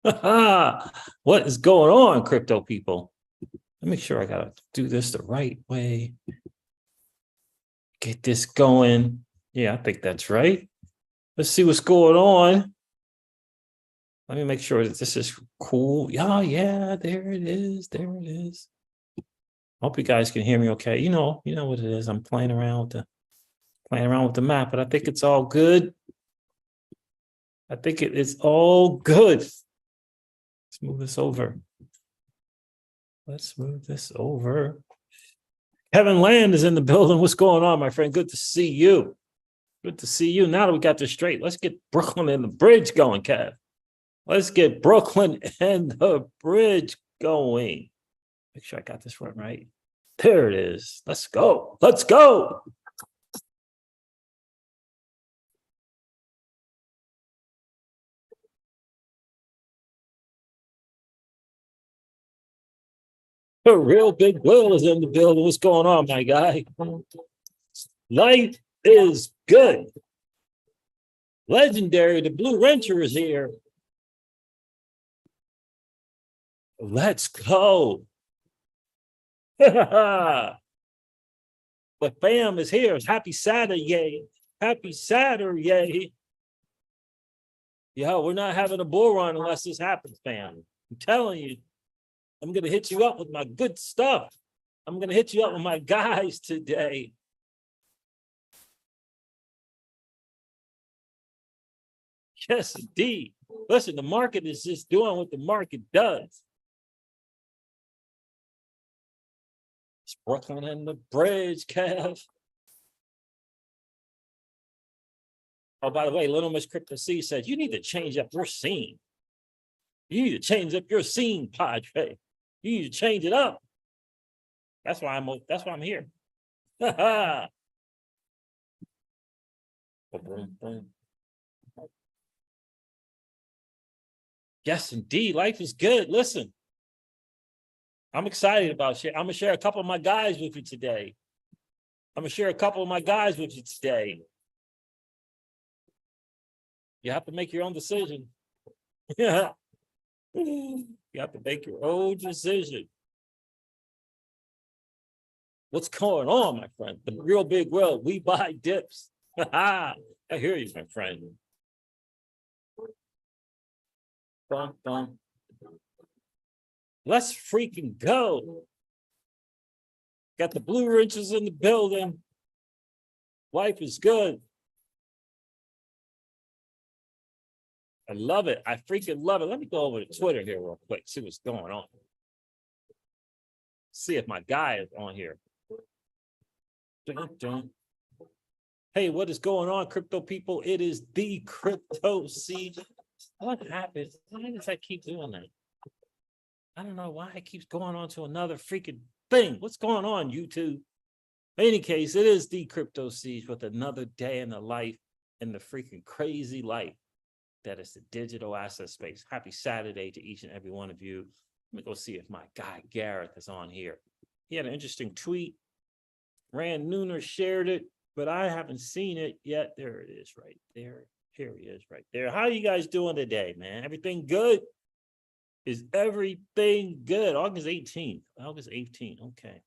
What is going on, crypto people? Let me make sure I gotta do this the right way. Get this going. Yeah, I think that's right. Let's see what's going on. Let me make sure that this is cool. Yeah, there it is. There it is. Hope you guys can hear me okay. You know what it is. I'm playing around with the map, but I think it's all good. I think it's all good. Let's move this over. Let's move this over. Kevin Land is in the building. What's going on, my friend? Good to see you. Good to see you. Now that we got this straight, let's get Brooklyn and the bridge going, Kev. Let's get Brooklyn and the bridge going. Make sure I got this one right. There it is. Let's go. Let's go. The real big Will is in the building. What's going on, my guy? Life is good. Legendary. The Blue Rancher is here. Let's go. The fam is here. Happy Saturday. Happy Saturday. Yo, we're not having a bull run unless this happens, fam. I'm telling you. I'm going to hit you up with my good stuff. I'm going to hit you up with my guys today. Yes, indeed. Listen, the market is just doing what the market does. It's Brooklyn and the bridge, Kev. Oh, by the way, Little Miss Crypto C said, you need to change up your scene. You need to change up your scene, Padre. You need to change it up. That's why I'm here. Yes, indeed. Life is good. Listen, I'm excited about shit. I'm gonna share a couple of my guys with you today. You have to make your own decision. Yeah. You have to make your own decision. What's going on, my friend? The real big world. We buy dips. I hear you, my friend. Dun, dun. Let's freaking go. Got the Blue Ranchers in the building. Life is good. I love it. I freaking love it. Let me go over to Twitter here real quick, see what's going on. See if my guy is on here. Dun, dun. Hey, what is going on, crypto people? It is the Crypto Siege. What happened? Why does I keep doing that? I don't know why it keeps going on to another freaking thing. What's going on, YouTube? In any case, it is the Crypto Siege with another day in the life, in the freaking crazy life that is the digital asset space. Happy Saturday to each and every one of you. Let me go see if my guy Gareth is on here. He had an interesting tweet. Rand Nooner shared it, but I haven't seen it yet. There it is right there. Here he is right there. How are you guys doing today, man? Everything good? Is everything good? August 18th. August 18th. Okay.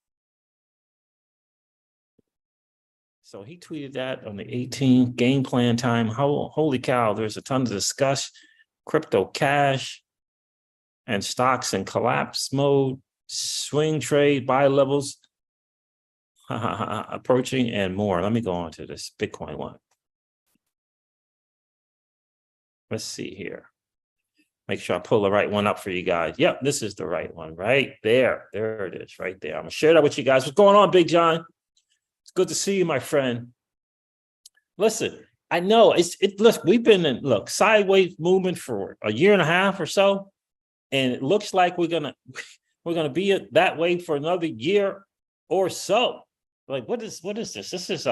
So he tweeted that on the 18th, game plan time. Holy cow, there's a ton to discuss. Crypto cash and stocks in collapse mode, swing trade, buy levels approaching, and more. Let me go on to this Bitcoin one. Let's see here. Make sure I pull the right one up for you guys. Yep, this is the right one right there. There it is right there. I'm going to share that with you guys. What's going on, Big John? It's good to see you, my friend. Listen, I know look, we've been in sideways movement for a year and a half or so, and it looks like we're gonna be that way for another year or so. Like, what is this? This is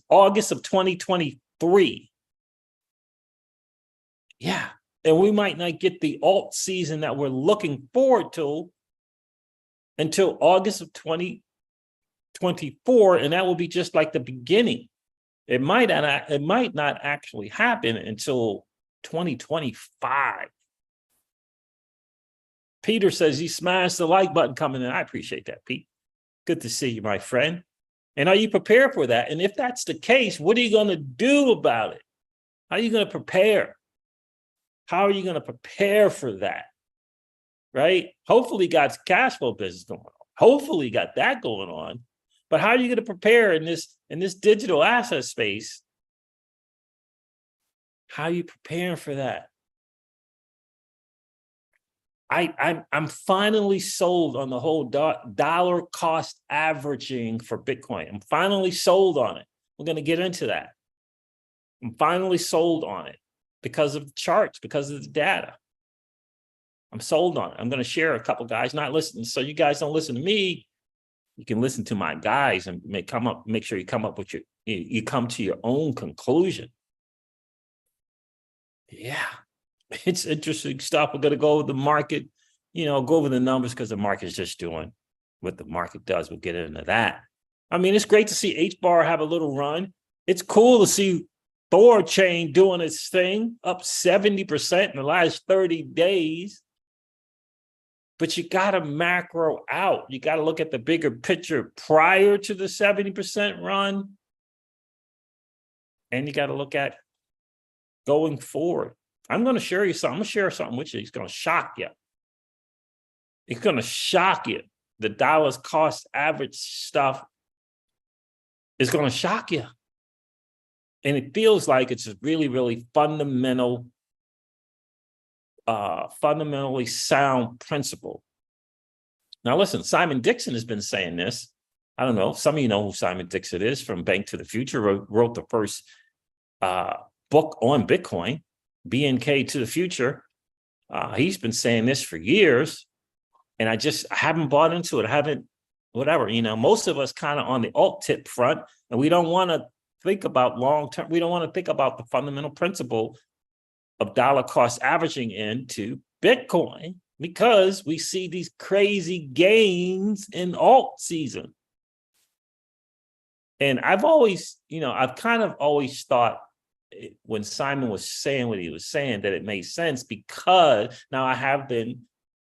August of 2023. Yeah, and we might not get the alt season that we're looking forward to until August of 2024, and that will be just like the beginning. It might not actually happen until 2025. Peter says he smashed the like button coming in. I appreciate that, Pete. Good to see you, my friend. And are you prepared for that? And if that's the case, what are you going to do about it? How are you going to prepare? How are you going to prepare for that? Right? Hopefully you got cash flow business going on. Hopefully you got that going on. But how are you going to prepare in this digital asset space? How are you preparing for that? I'm finally sold on the whole dollar cost averaging for Bitcoin. I'm finally sold on it. We're going to get into that. I'm finally sold on it because of the charts, because of the data. I'm sold on it. I'm going to share a couple guys, not listening. So you guys don't listen to me. You can listen to my guys and make sure you come up with you come to your own conclusion. Yeah. It's interesting stuff. We're going to go over the market, go over the numbers because the market is just doing what the market does. We'll get into that. I mean, it's great to see H-bar have a little run. It's cool to see Thor chain doing its thing, up 70% in the last 30 days. But you got to macro out. You got to look at the bigger picture prior to the 70% run. And you got to look at going forward. I'm going to share you something. I'm going to share something with you. It's going to shock you. It's going to shock you. The dollars cost average stuff is going to shock you. And it feels like it's a really, really fundamentally sound principle. Now, listen, Simon Dixon has been saying this. I don't know. Some of you know who Simon Dixon is from Bank to the Future, wrote the first book on Bitcoin. BNK to the Future. He's been saying this for years, and I haven't bought into it. I haven't, whatever, most of us kind of on the alt tip front, and we don't want to think about long term. We don't want to think about the fundamental principle of dollar cost averaging into Bitcoin because we see these crazy gains in alt season. And I've always, I've kind of always thought, when Simon was saying what he was saying, that it made sense because now I have been,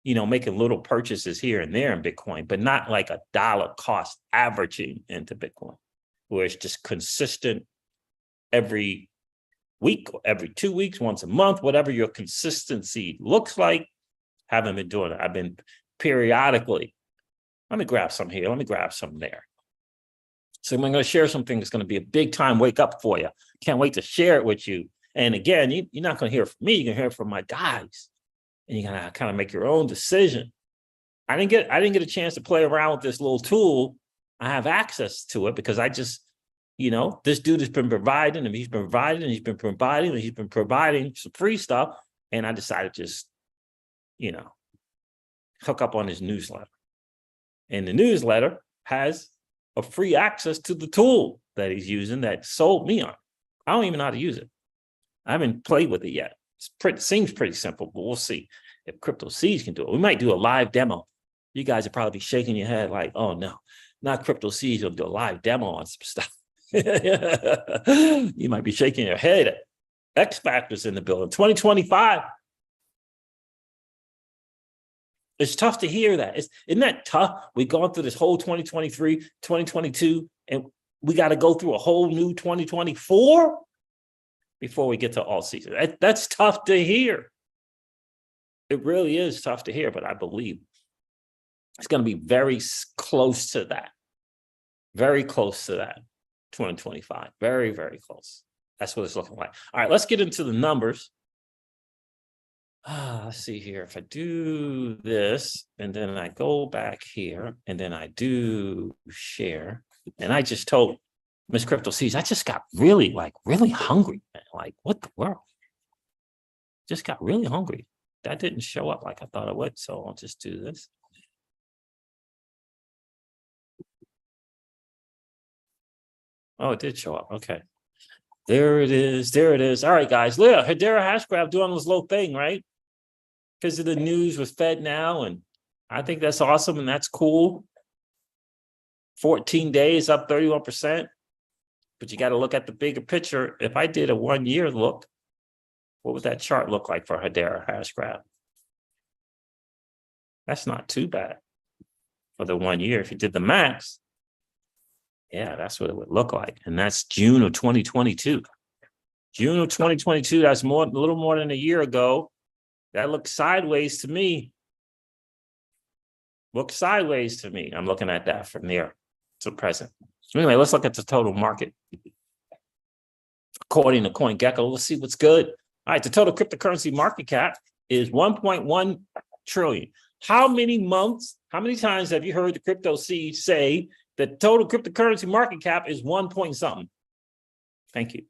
making little purchases here and there in Bitcoin, but not like a dollar cost averaging into Bitcoin, where it's just consistent every week, every 2 weeks, once a month, whatever your consistency looks like. Haven't been doing it. I've been periodically. Let me grab some here. Let me grab some there. So I'm going to share something that's going to be a big time wake up for you. Can't wait to share it with you. And again, you're not going to hear it from me. You're going to hear it from my guys. And you're going to kind of make your own decision. I didn't get a chance to play around with this little tool. I have access to it because I just, this dude has been providing and he's been providing and he's been providing and he's been providing some free stuff. And I decided to just, hook up on his newsletter. And the newsletter has a free access to the tool that he's using that sold me on. I don't even know how to use it. I haven't played with it yet. Seems pretty simple, but we'll see if Crypto Seeds can do it. We might do a live demo. You guys would probably be shaking your head like, oh no, not Crypto Seeds. You'll do a live demo on some stuff. You might be shaking your head. X Factor's in the building. 2025. It's tough to hear that. Isn't that tough? We've gone through this whole 2023, 2022, and we got to go through a whole new 2024 before we get to all season. That's tough to hear. It really is tough to hear, but I believe it's going to be very close to that. Very close to that, 2025. Very, very close. That's what it's looking like. All right, let's get into the numbers. Let's see here. If I do this, and then I go back here, and then I do share, and I just told Miss Crypto Seeds, I just got really hungry, man. Like, what the world? Just got really hungry. That didn't show up like I thought it would, so I'll just do this. Oh, it did show up. Okay. There it is. There it is. All right, guys. Leah, Hedera Hashgraph doing this little thing, right? Because of the news with Fed now, and I think that's awesome and that's cool. 14 days up 31%. But you got to look at the bigger picture. If I did a 1 year look, What would that chart look like for Hedera hash graph? That's not too bad for the 1 year. If you did the max, yeah, that's what it would look like. And that's June of 2022. June of 2022, that's a little more than a year ago. That looks sideways to me. Looks sideways to me. I'm looking at that from there to present. So anyway, let's look at the total market. According to CoinGecko, let's see what's good. All right, the total cryptocurrency market cap is 1.1 trillion. How many times have you heard the crypto seed say the total cryptocurrency market cap is 1 point something? Thank you.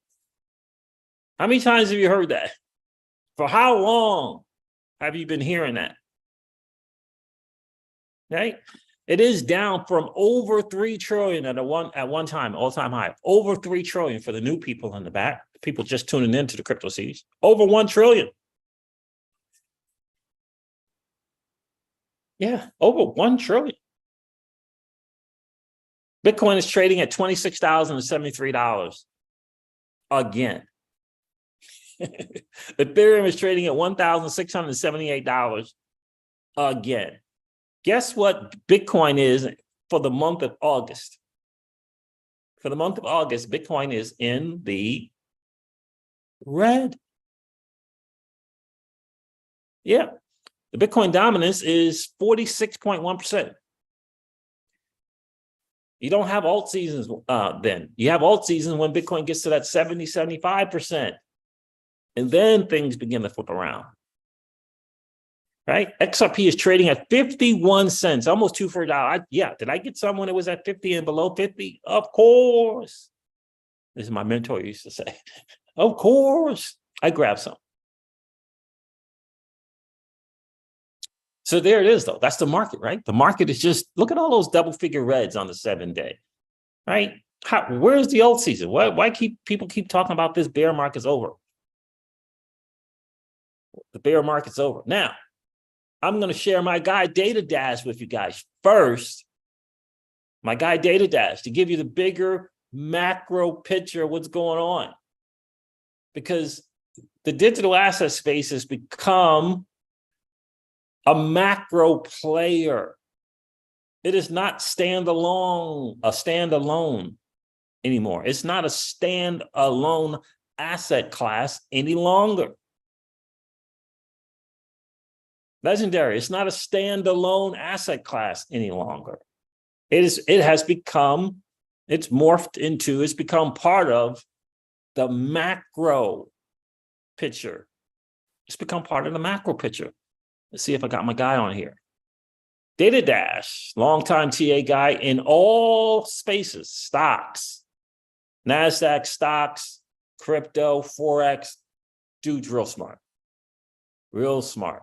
How many times have you heard that? For how long have you been hearing that? Right? It is down from over 3 trillion at one time, all-time high. Over 3 trillion for the new people in the back. People just tuning into the crypto seeds. Over 1 trillion. Yeah, over 1 trillion. Bitcoin is trading at $26,073 again. Ethereum is trading at $1,678 again. Guess what Bitcoin is for the month of August? For the month of August, Bitcoin is in the red. Yeah. The Bitcoin dominance is 46.1%. You don't have alt seasons then. You have alt seasons when Bitcoin gets to that 70, 75%. And then things begin to flip around. Right? XRP is trading at 51 cents, almost 2 for $1. Yeah, did I get some when it was at 50 and below 50? Of course. This is my mentor used to say. Of course. I grabbed some. So there it is, though. That's the market, right? The market is just, look at all those double-figure reds on the 7-day, right? Where's the alt season? Why people keep talking about this bear market's over? The bear market's over. Now, I'm going to share my guide data dash with you guys first. My guide data dash to give you the bigger macro picture of what's going on. Because the digital asset space has become a macro player. It is not standalone anymore. It's not a standalone asset class any longer. Legendary, it's not a standalone asset class any longer. It's become part of the macro picture. It's become part of the macro picture. Let's see if I got my guy on here. Data Dash, longtime TA guy in all spaces, stocks, NASDAQ stocks, crypto, Forex. Dude's real smart. Real smart.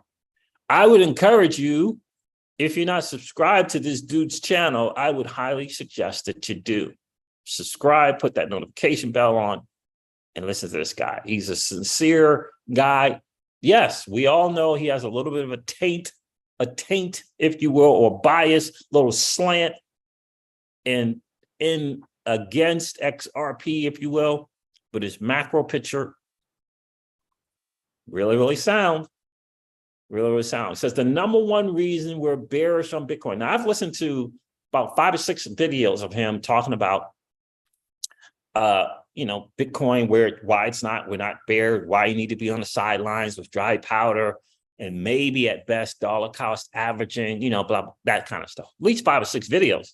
I would encourage you, if you're not subscribed to this dude's channel, I would highly suggest that you do. Subscribe, put that notification bell on, and listen to this guy. He's a sincere guy. Yes, we all know he has a little bit of a taint, if you will, or bias, little slant in against XRP, if you will, but his macro picture, really, really sound. Really, really sound. It says the number one reason we're bearish on Bitcoin. Now, I've listened to about 5 or 6 videos of him talking about Bitcoin, we're not bear, why you need to be on the sidelines with dry powder, and maybe at best dollar cost averaging, blah, blah, that kind of stuff. At least 5 or 6 videos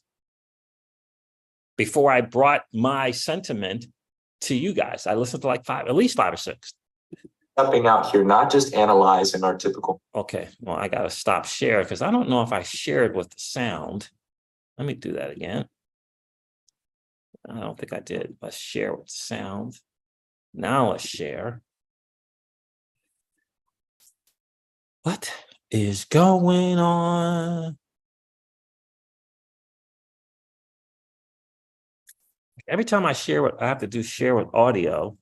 before I brought my sentiment to you guys. I listened to at least 5 or 6. Stepping out here, not just analyzing our typical. Okay, well, I got to stop share because I don't know if I shared with the sound. Let me do that again. I don't think I did. Let's share with the sound. Now let's share. What is going on? Every time I share I have to do share with audio.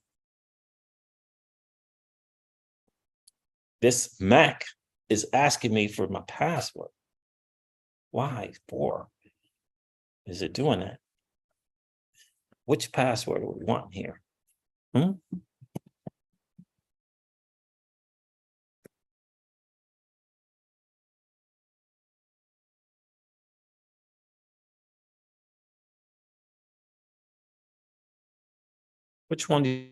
This Mac is asking me for my password. Why? Is it doing that? Which password do we want here? Which one do you?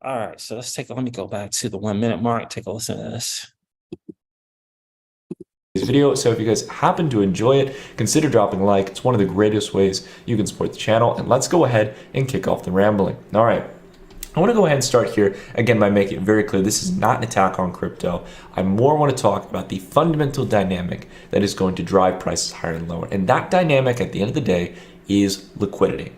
All right, so let me go back to the 1 minute mark, take a listen to this. Video. So if you guys happen to enjoy it, consider dropping a like. It's one of the greatest ways you can support the channel. And let's go ahead and kick off the rambling. All right. I want to go ahead and start here again by making it very clear this is not an attack on crypto. I more want to talk about the fundamental dynamic that is going to drive prices higher and lower. And that dynamic at the end of the day is liquidity.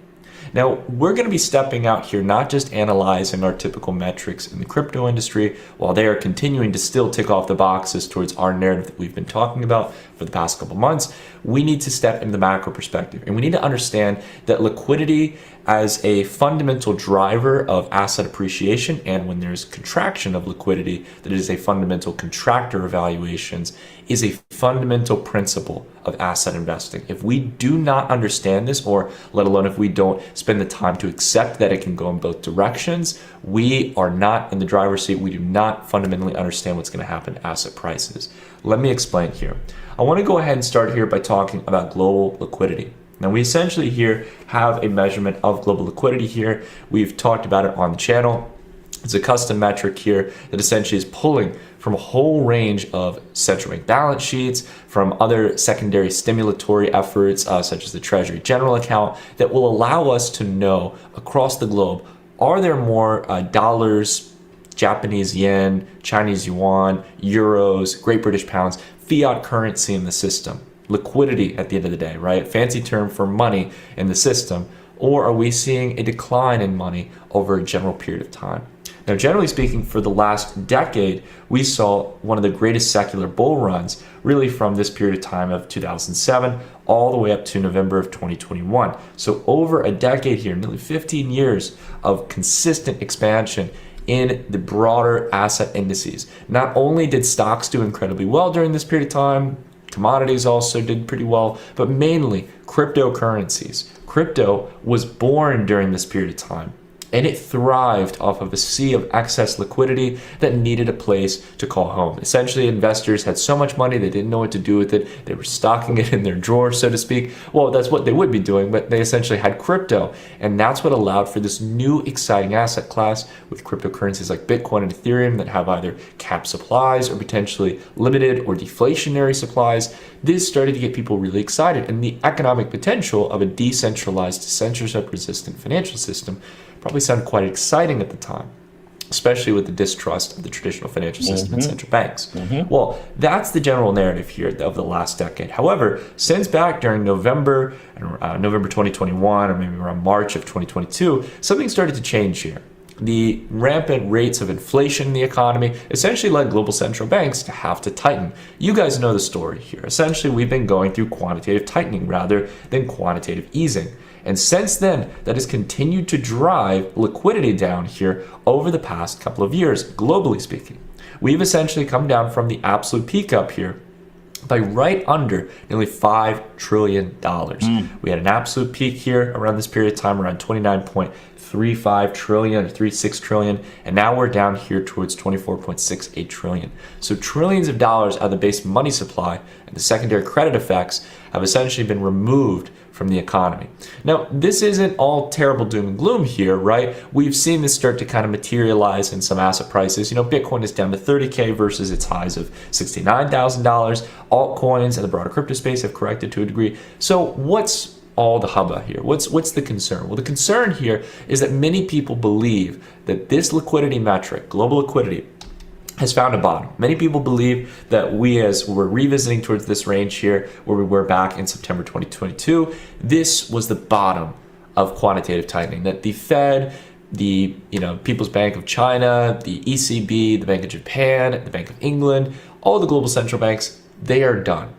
Now, we're going to be stepping out here, not just analyzing our typical metrics in the crypto industry, while they are continuing to still tick off the boxes towards our narrative that we've been talking about for the past couple months. We need to step into the macro perspective, and we need to understand that liquidity as a fundamental driver of asset appreciation, and when there's contraction of liquidity, that it is a fundamental contractor of valuations, is a fundamental principle of asset investing. If we do not understand this, or let alone if we don't spend the time to accept that it can go in both directions, we are not in the driver's seat. We do not fundamentally understand what's going to happen to asset prices. Let me explain here. I want to go ahead and start here by talking about global liquidity. Now, we essentially here have a measurement of global liquidity here. We've talked about it on the channel. It's a custom metric here that essentially is pulling from a whole range of central bank balance sheets, from other secondary stimulatory efforts, such as the Treasury General Account, that will allow us to know across the globe, are there more dollars, Japanese yen, Chinese yuan, euros, Great British pounds, fiat currency in the system? Liquidity at the end of the day, right? Fancy term for money in the system. Or are we seeing a decline in money over a general period of time? Now, generally speaking, for the last decade, we saw one of the greatest secular bull runs really from this period of time of 2007 all the way up to November of 2021. So over a decade here, nearly 15 years of consistent expansion in the broader asset indices. Not only did stocks do incredibly well during this period of time, commodities also did pretty well, but mainly cryptocurrencies. Crypto was born during this period of time, and it thrived off of a sea of excess liquidity that needed a place to call home. Essentially, investors had so much money they didn't know what to do with it. They were stocking it in their drawer, so to speak. Well, that's what they would be doing, but they essentially had crypto, and that's what allowed for this new exciting asset class with cryptocurrencies like Bitcoin and Ethereum that have either capped supplies or potentially limited or deflationary supplies. This started to get people really excited, and the economic potential of a decentralized, censorship-resistant financial system probably sounded quite exciting at the time, especially with the distrust of the traditional financial system and central banks. Well, that's the general narrative here of the last decade. However, since back during November 2021, or maybe around March of 2022, something started to change here. The rampant rates of inflation in the economy essentially led global central banks to have to tighten. You guys know the story here. Essentially, we've been going through quantitative tightening rather than quantitative easing. And since then, that has continued to drive liquidity down here over the past couple of years, globally speaking. We've essentially come down from the absolute peak up here by right under nearly $5 trillion. We had an absolute peak here around this period of time, around 29.35 trillion or 36 trillion, and now we're down here towards 24.68 trillion. So trillions of dollars out of the base money supply and the secondary credit effects have essentially been removed from the economy. Now, this isn't all terrible doom and gloom here, right? We've seen this start to kind of materialize in some asset prices. You know, Bitcoin is down to 30K versus its highs of $69,000. Altcoins and the broader crypto space have corrected to a degree. So what's all the hubbub here? What's the concern? Well, the concern here is that many people believe that this liquidity metric, global liquidity, has found a bottom. Many people believe that as we're revisiting towards this range here where we were back in September 2022, this was the bottom of quantitative tightening, that the Fed, the People's Bank of China, the ECB, the Bank of Japan, the Bank of England, all the global central banks, they are done.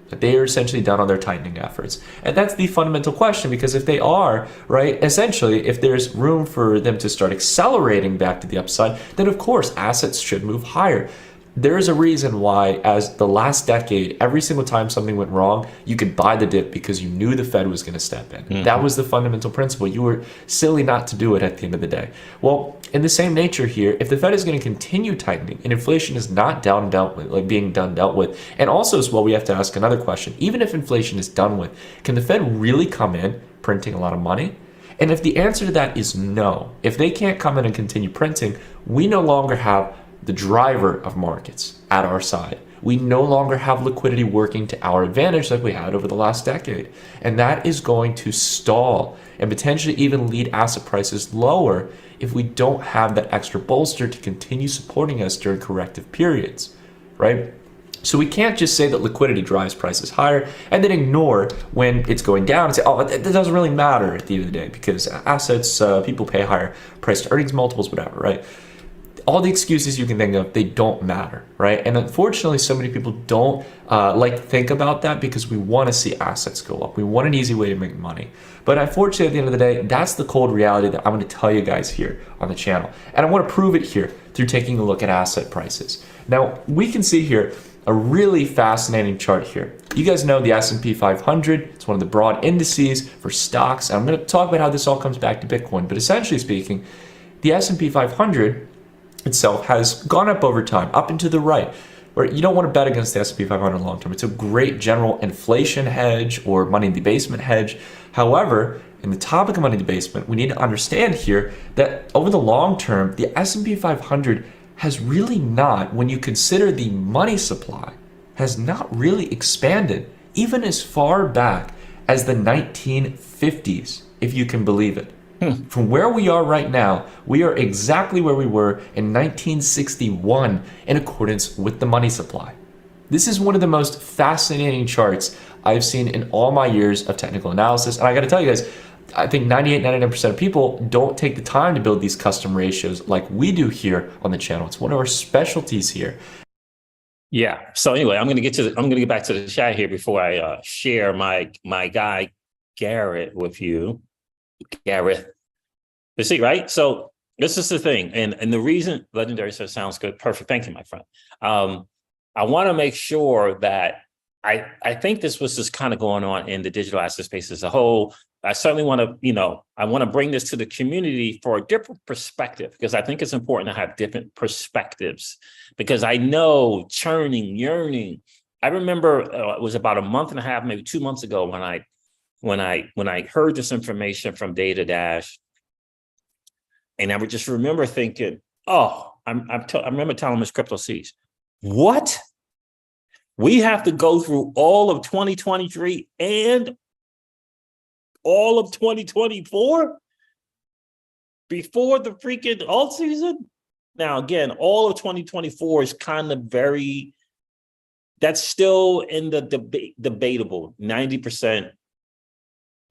That they are essentially done on their tightening efforts. And that's the fundamental question, because if they are, right, essentially, if there's room for them to start accelerating back to the upside, then of course assets should move higher. There is a reason why, as the last decade, every single time something went wrong, you could buy the dip because you knew the Fed was going to step in. That was the fundamental principle. You were silly not to do it at the end of the day. Well, in the same nature here, if the Fed is going to continue tightening and inflation is not dealt with, and also as well, we have to ask another question. Even if inflation is done with, can the Fed really come in printing a lot of money? And if the answer to that is no, if they can't come in and continue printing, we no longer have the driver of markets at our side. We no longer have liquidity working to our advantage like we had over the last decade. And that is going to stall and potentially even lead asset prices lower if we don't have that extra bolster to continue supporting us during corrective periods, right? So we can't just say that liquidity drives prices higher and then ignore when it's going down and say, oh, it doesn't really matter at the end of the day because assets, people pay higher price to earnings multiples, whatever, right? All the excuses you can think of, they don't matter, right? And unfortunately, so many people don't like to think about that because we want to see assets go up. We want an easy way to make money. But unfortunately, at the end of the day, that's the cold reality that I'm going to tell you guys here on the channel. And I want to prove it here through taking a look at asset prices. Now, we can see here a really fascinating chart here. You guys know the S&P 500. It's one of the broad indices for stocks. And I'm going to talk about how this all comes back to Bitcoin. But essentially speaking, the S&P 500 itself has gone up over time, up and to the right, where you don't want to bet against the S&P 500 long term. It's a great general inflation hedge or money debasement hedge. However, in the topic of money debasement, we need to understand here that over the long term, the S&P 500 has really not, when you consider the money supply, has not really expanded even as far back as the 1950s, if you can believe it. From where we are right now, we are exactly where we were in 1961 in accordance with the money supply. This is one of the most fascinating charts I've seen in all my years of technical analysis. And I got to tell you guys, I think 99% of people don't take the time to build these custom ratios like we do here on the channel. It's one of our specialties here. Yeah. So anyway, I'm gonna get back to the chat here before I share my guy Garrett with you. Gareth. You see, right? So this is the thing. And the reason Legendary says sounds good. Perfect. Thank you, my friend. I want to make sure that I think this was just kind of going on in the digital asset space as a whole. I certainly want to, I want to bring this to the community for a different perspective, because I think it's important to have different perspectives, because I know churning, yearning. I remember it was about a month and a half, maybe 2 months ago when I heard this information from Data Dash, and I would just remember thinking, oh, I remember telling Ms. Crypto C's, what? We have to go through all of 2023 and all of 2024 before the freaking alt season? Now, again, all of 2024 is kind of that's still in the debatable, 90%,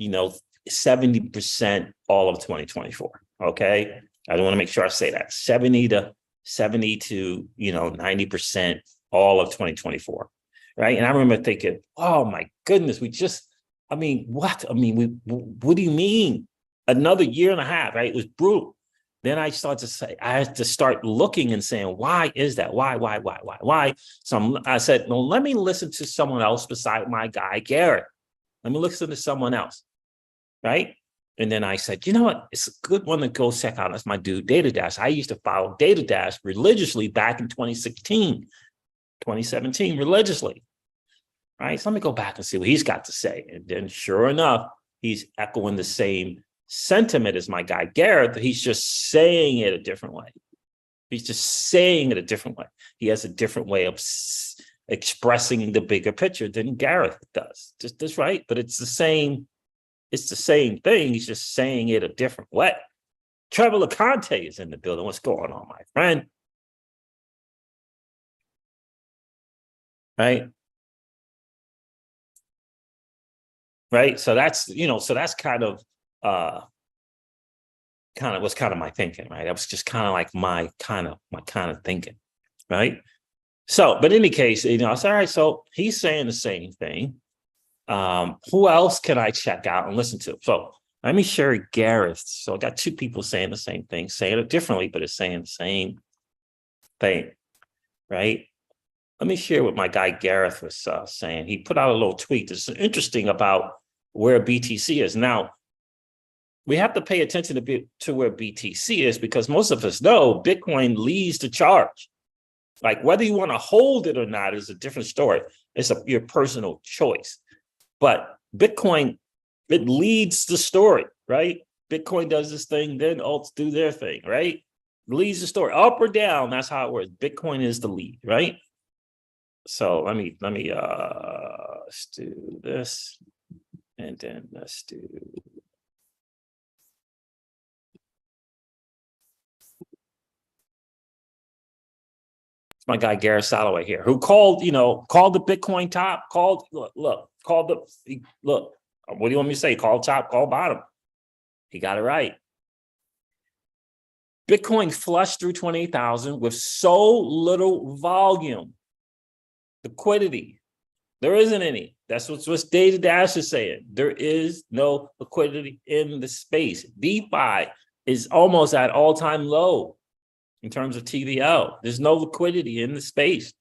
70% all of 2024. Okay. I don't want to make sure I say that 70 to 90% all of 2024. Right. And I remember thinking, oh my goodness, what? What do you mean? Another year and a half, right? It was brutal. Then I had to start looking and saying, why is that? Why? So I said, well, let me listen to someone else beside my guy, Garrett. Let me listen to someone else. Right. And then I said, you know what? It's a good one to go check out. That's my dude, Data Dash. I used to follow Data Dash religiously back in 2016, 2017, religiously. Right. So let me go back and see what he's got to say. And then sure enough, he's echoing the same sentiment as my guy, Garrett, but he's just saying it a different way. He's just saying it a different way. He has a different way of expressing the bigger picture than Gareth does. Just right. But it's the same thing. He's just saying it a different way. Trevor LeConte is in the building. What's going on, my friend? Right. So that's, that's kind of my thinking, right? That was just kind of like my kind of thinking, right? So, but in any case, I said, all right, so he's saying the same thing. Who else can I check out and listen to? So let me share Gareth. So I got two people saying the same thing, saying it differently, but it's saying the same thing, right? let me share what my guy Gareth was saying. He put out a little tweet that's interesting about where BTC is. Now, we have to pay attention to where BTC is because most of us know Bitcoin leads the charge. Like whether you want to hold it or not is a different story. It's your personal choice. But Bitcoin, it leads the story, right? Bitcoin does this thing, then alts do their thing, right? Leads the story up or down. That's how it works. Bitcoin is the lead, right? So let me let's do this, and then let's do. It's my guy Gareth Soloway here, who called the Bitcoin top, called look. What do you want me to say? Call top, call bottom. He got it right. Bitcoin flushed through 28,000 with so little volume. Liquidity. There isn't any. That's what Data Dash is saying. There is no liquidity in the space. DeFi is almost at all-time low in terms of TVL. There's no liquidity in the space.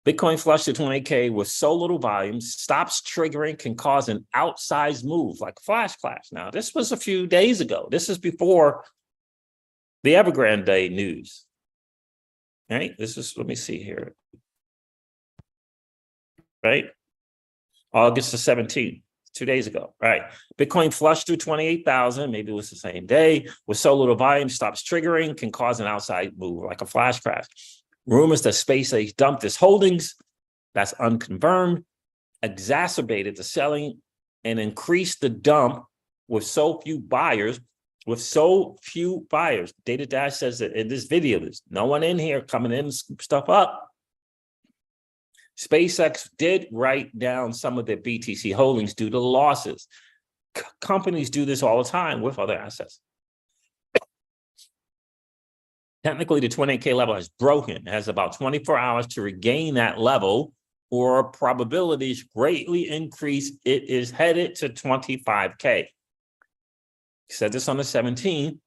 Bitcoin flushed to 28K with so little volume, stops triggering, can cause an outsized move like a flash crash. Now, this was a few days ago. This is before the Evergrande news. Right? Let me see here. Right? August the 17th, 2 days ago. Right. Bitcoin flushed through 28,000. Maybe it was the same day. With so little volume, stops triggering, can cause an outside move like a flash crash. Rumors that SpaceX dumped its holdings, that's unconfirmed, exacerbated the selling and increased the dump with so few buyers. Data Dash says that in this video, there's no one in here coming in and scoop stuff up. SpaceX did write down some of their BTC holdings due to losses. Companies do this all the time with other assets. Technically, the 28K level has broken. It has about 24 hours to regain that level, or probabilities greatly increase. It is headed to 25K. Said this on the 17th,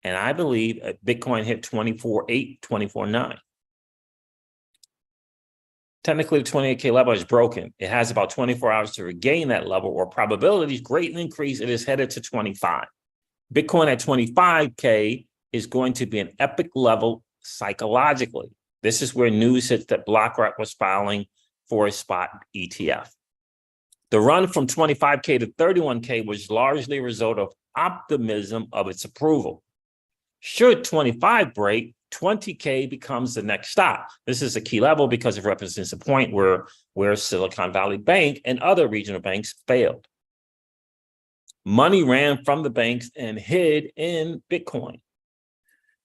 and I believe Bitcoin hit 24.8, 24.9. Technically, the 28K level is broken. It has about 24 hours to regain that level, or probabilities greatly increase. It is headed to 25. Bitcoin at 25K is going to be an epic level psychologically. This is where news hits that BlackRock was filing for a spot ETF. The run from 25K to 31K was largely a result of optimism of its approval. Should 25 break, 20K becomes the next stop. This is a key level because it represents a point where Silicon Valley Bank and other regional banks failed. Money ran from the banks and hid in Bitcoin.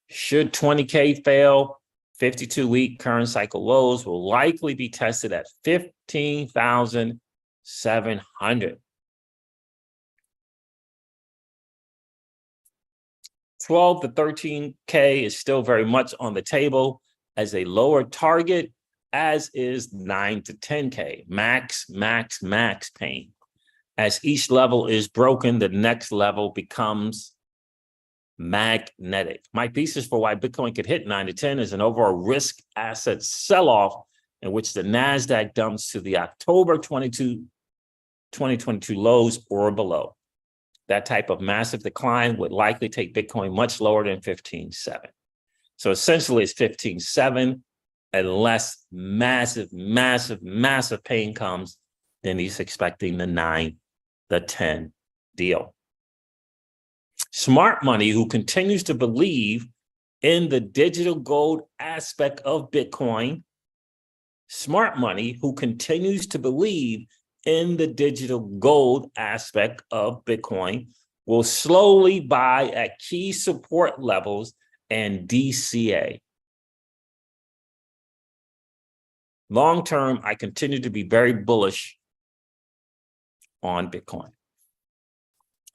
Should 20K fail, 52-week current cycle lows will likely be tested at 15,700. 12 to 13K is still very much on the table as a lower target, as is 9 to 10K. Max pain. As each level is broken, the next level becomes magnetic. My thesis for why Bitcoin could hit 9 to 10 is an overall risk asset sell-off in which the NASDAQ dumps to the October 2022 lows or below. That type of massive decline would likely take Bitcoin much lower than 15.7. So essentially it's 15.7 unless massive pain comes, then he's expecting the 9, the 10 deal. Smart money who continues to believe in the digital gold aspect of Bitcoin, smart money who continues to believe in the digital gold aspect of Bitcoin will slowly buy at key support levels and DCA. Long term, I continue to be very bullish on Bitcoin.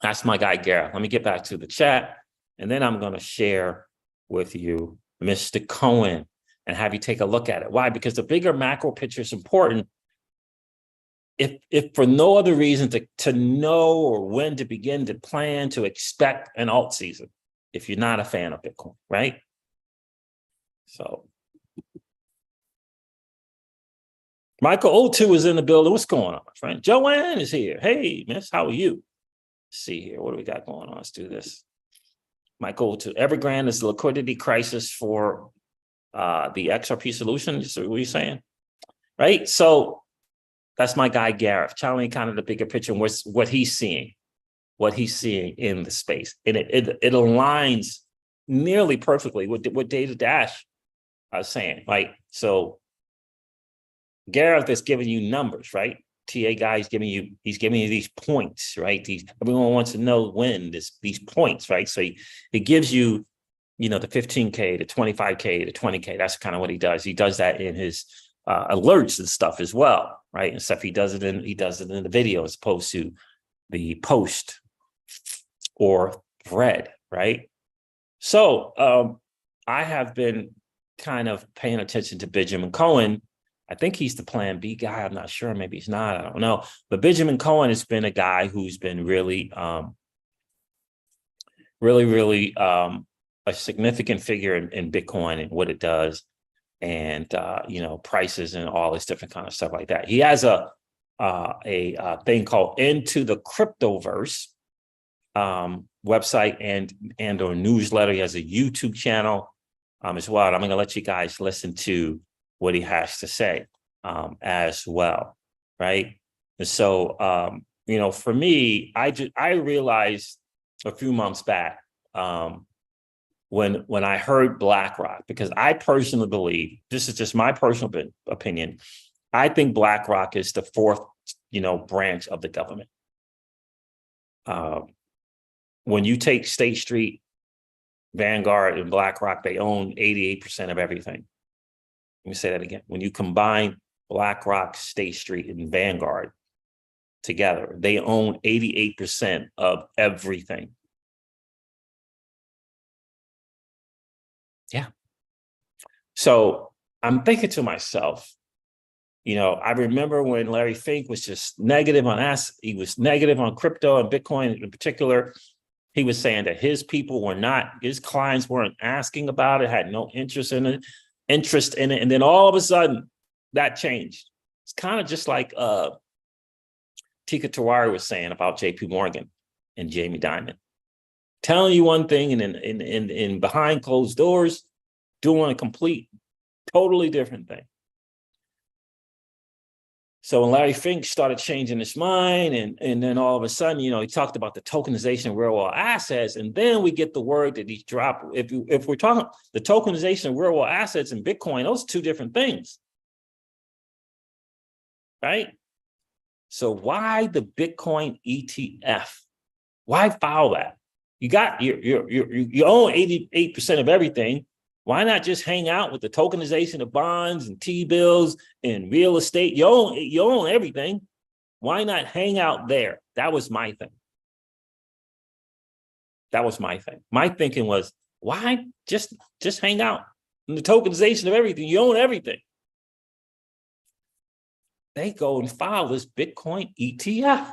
That's my guy, Gareth. Let me get back to the chat, and then I'm going to share with you Mr. Cohen and have you take a look at it. Why? Because the bigger macro picture is important. If for no other reason to know or when to begin to plan to expect an alt season, if you're not a fan of Bitcoin, right? So Michael O2 is in the building. What's going on, my friend? Joanne is here. Hey, miss, how are you? Let's see here. What do we got going on? Let's do this. Michael O2. Evergrande is the liquidity crisis for the XRP solution. Is what you're saying? Right? So that's my guy, Gareth, telling kind of the bigger picture and what he's seeing in the space. And it aligns nearly perfectly with what Data Dash is saying, right? So Gareth is giving you numbers, right? TA guy is giving you these points, right? Everyone wants to know when these points, right? So he gives you, the 15K, the 25K, the 20K. That's kind of what he does. He does that in his alerts and stuff as well, right? And stuff he does it in the video as opposed to the post or thread, right? So I have been kind of paying attention to Benjamin Cohen. I think he's the plan B guy. I'm not sure. Maybe he's not. I don't know. But Benjamin Cohen has been a guy who's been really a significant figure in Bitcoin and what it does, and prices and all this different kind of stuff like that. He has a thing called Into the Cryptoverse website and or newsletter. He has a YouTube channel as well. And I'm going to let you guys listen to what he has to say as well, right? And so, for me, I realized a few months back when I heard BlackRock, because I personally believe, this is just my personal opinion, I think BlackRock is the fourth, branch of the government. When you take State Street, Vanguard, and BlackRock, they own 88% of everything. Let me say that again. When you combine BlackRock, State Street, and Vanguard together, they own 88% of everything. Yeah. So I'm thinking to myself, I remember when Larry Fink was just negative on us. He was negative on crypto and Bitcoin in particular. He was saying that his clients weren't asking about it, had no interest in it. And then all of a sudden that changed. It's kind of just like Tika Tawari was saying about JP Morgan and Jamie Dimon, telling you one thing and in behind closed doors doing a totally different thing. So when Larry Fink started changing his mind, and then all of a sudden, he talked about the tokenization of real world assets, and then we get the word that he dropped. If we're talking the tokenization of real world assets and Bitcoin, those are two different things, right? So why the Bitcoin ETF? Why follow that? You own 88% of everything. Why not just hang out with the tokenization of bonds and T-bills and real estate? You own everything. Why not hang out there? That was my thing. My thinking was, why just hang out in the tokenization of everything? You own everything. They go and file this Bitcoin ETF.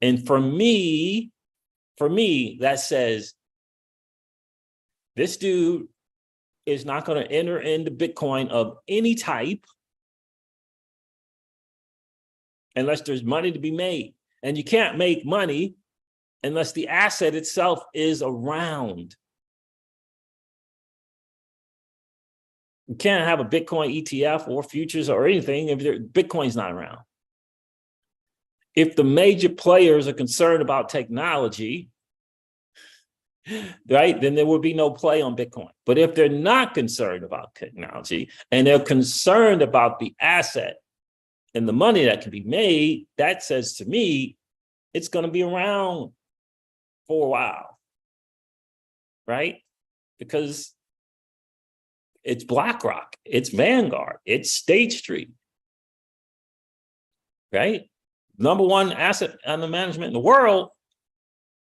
And for me, that says, this dude is not going to enter into Bitcoin of any type unless there's money to be made. And you can't make money unless the asset itself is around. You can't have a Bitcoin ETF or futures or anything if Bitcoin's not around. If the major players are concerned about technology, right, then there would be no play on Bitcoin. But if they're not concerned about technology and they're concerned about the asset and the money that can be made, that says to me, it's going to be around for a while, right? Because it's BlackRock, it's Vanguard, it's State Street, right? Number one asset under management in the world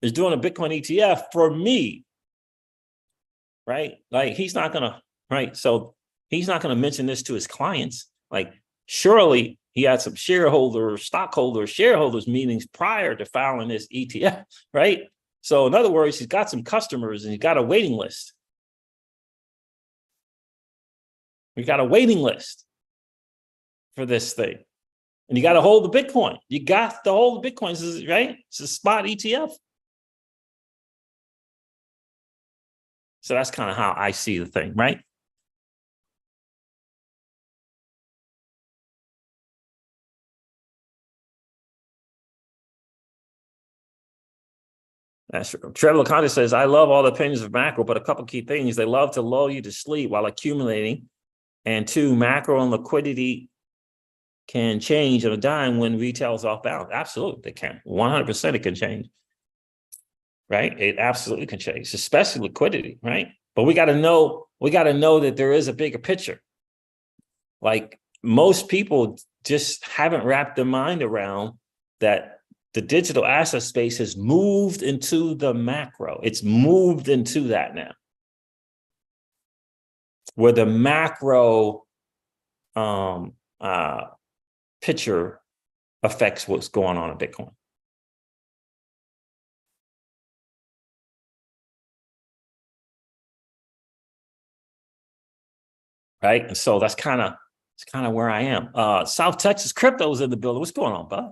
is doing a Bitcoin ETF for me, right? Like he's not gonna, right? So he's not gonna mention this to his clients. Like surely he had some shareholders meetings prior to filing this ETF, right? So in other words, he's got some customers and he's got a waiting list. We got a waiting list. for this thing. And you got to hold the Bitcoin. You got to hold the Bitcoins, right? It's a spot ETF. So that's kind of how I see the thing, right? That's true. Trevor LeConte says, I love all the opinions of macro, but a couple key things. They love to lull you to sleep while accumulating. And two, macro and liquidity can change on a dime when retail's off balance. Absolutely, they can. 100% it can change. Right? It absolutely can change, especially liquidity, right? But we got to know that there is a bigger picture. Like most people just haven't wrapped their mind around that the digital asset space has moved into the macro. It's moved into that now, where the macro picture affects what's going on in Bitcoin. Right. And so it's kind of where I am. South Texas crypto is in the building. What's going on, bud?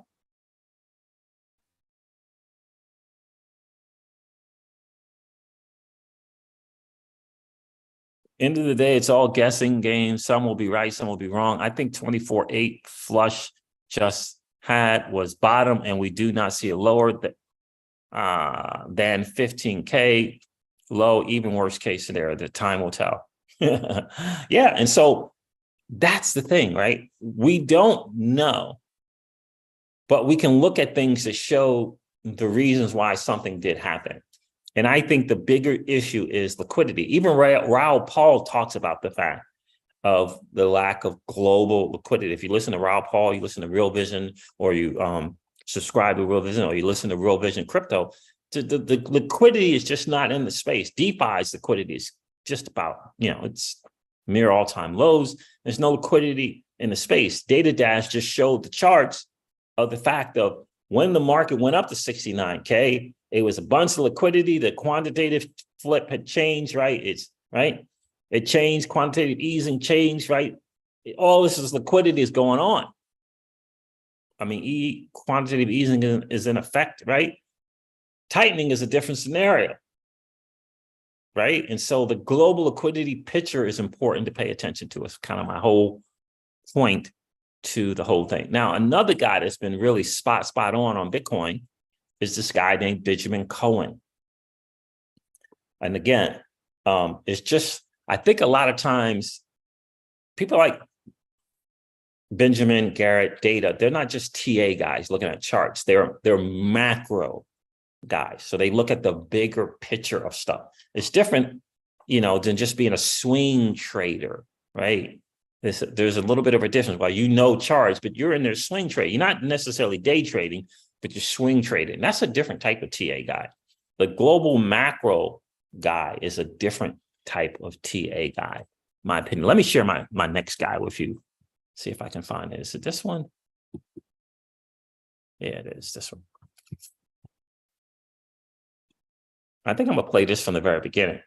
End of the day, it's all guessing games. Some will be right, some will be wrong. I think 24.8 flush just had was bottom, and we do not see a lower than 15K low. Even worst case scenario, the time will tell. Yeah, and so that's the thing, right? We don't know, but we can look at things that show the reasons why something did happen. And I think the bigger issue is liquidity. Even Raoul Paul talks about the fact of the lack of global liquidity. If you listen to Raoul Paul, you listen to Real Vision, or you subscribe to Real Vision, or you listen to Real Vision Crypto, the liquidity is just not in the space. DeFi's liquidity is just about, it's near all-time lows. There's no liquidity in the space. Data Dash just showed the charts of the fact of when the market went up to 69K, it was a bunch of liquidity. The quantitative flip had changed, right? It changed, quantitative easing changed, right? All this is liquidity is going on. I mean, quantitative easing is in effect, right? Tightening is a different scenario, right? And so the global liquidity picture is important to pay attention to. It's kind of my whole point to the whole thing. Now, another guy that's been really spot on Bitcoin is this guy named Benjamin Cohen. And again, it's just, I think a lot of times people like Benjamin, Garrett, Data, they're not just TA guys looking at charts. They're macro guys. So they look at the bigger picture of stuff. It's different, than just being a swing trader, right? There's a little bit of a difference. While charts, but you're in there swing trade. You're not necessarily day trading, but you're swing trading. That's a different type of TA guy. The global macro guy is a different type of TA guy, my opinion. Let me share my next guy with you. See if I can find it. Is it this one? Yeah, it is this one. I think I'm gonna play this from the very beginning.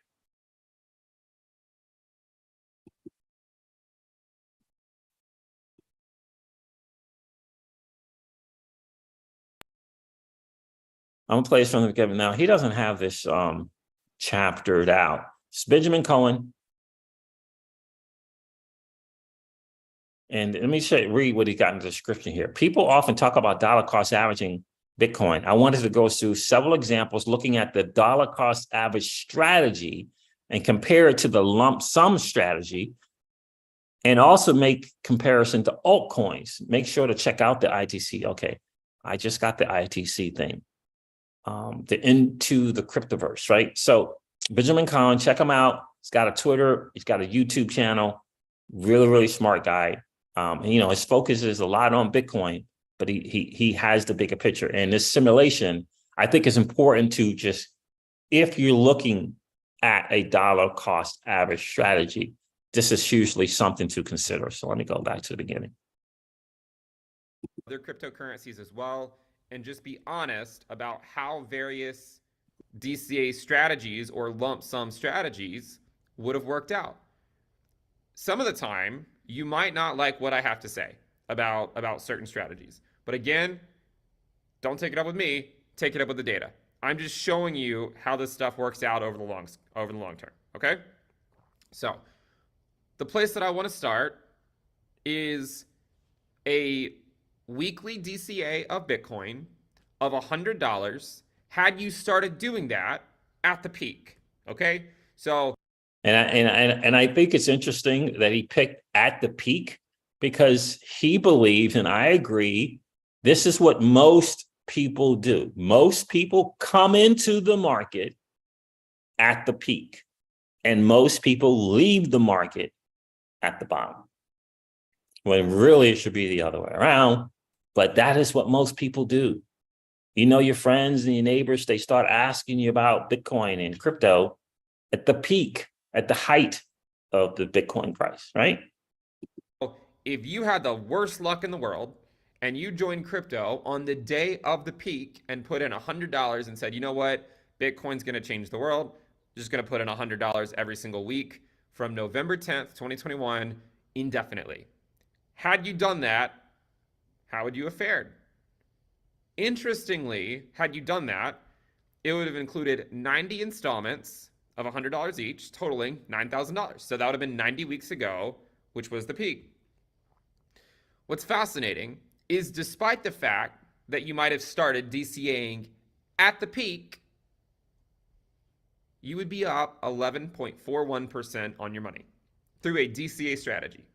I'm gonna play this from the beginning. Now, he doesn't have this chaptered out. It's Benjamin Cohen. And let me read what he got in the description here. People often talk about dollar cost averaging Bitcoin. I wanted to go through several examples looking at the dollar cost average strategy and compare it to the lump sum strategy, and also make comparison to altcoins. Make sure to check out the ITC. Okay, I just got the ITC thing. The Into the Cryptoverse, right? So Benjamin Cohen, check him out. He's got a Twitter. He's got a YouTube channel. Really smart guy. And, his focus is a lot on Bitcoin, but he has the bigger picture. And this simulation, I think, is important to just, if you're looking at a dollar cost average strategy, this is hugely something to consider. So let me go back to the beginning. Other cryptocurrencies as well, and just be honest about how various DCA strategies or lump sum strategies would have worked out. Some of the time, you might not like what I have to say. about certain strategies. But again, don't take it up with me, take it up with the data. I'm just showing you how this stuff works out over the long term, okay? So, the place that I want to start is a weekly DCA of Bitcoin of $100 had you started doing that at the peak, okay? So, And I think it's interesting that he picked at the peak because he believes, and I agree, this is what most people do. Most people come into the market at the peak, and most people leave the market at the bottom. When really it should be the other way around, but that is what most people do. You know, your friends and your neighbors, they start asking you about Bitcoin and crypto at the peak, at the height of the Bitcoin price, right? if you had the worst luck in the world and you joined crypto on the day of the peak and put in $100 and said, you know what, Bitcoin's going to change the world, I'm just going to put in $100 every single week from November 10th, 2021, indefinitely. Had you done that, how would you have fared? Interestingly, had you done that, it would have included 90 installments of $100 each, totaling $9,000. So that would have been 90 weeks ago, which was the peak. What's fascinating is despite the fact that you might have started DCAing at the peak, you would be up 11.41% on your money through a DCA strategy.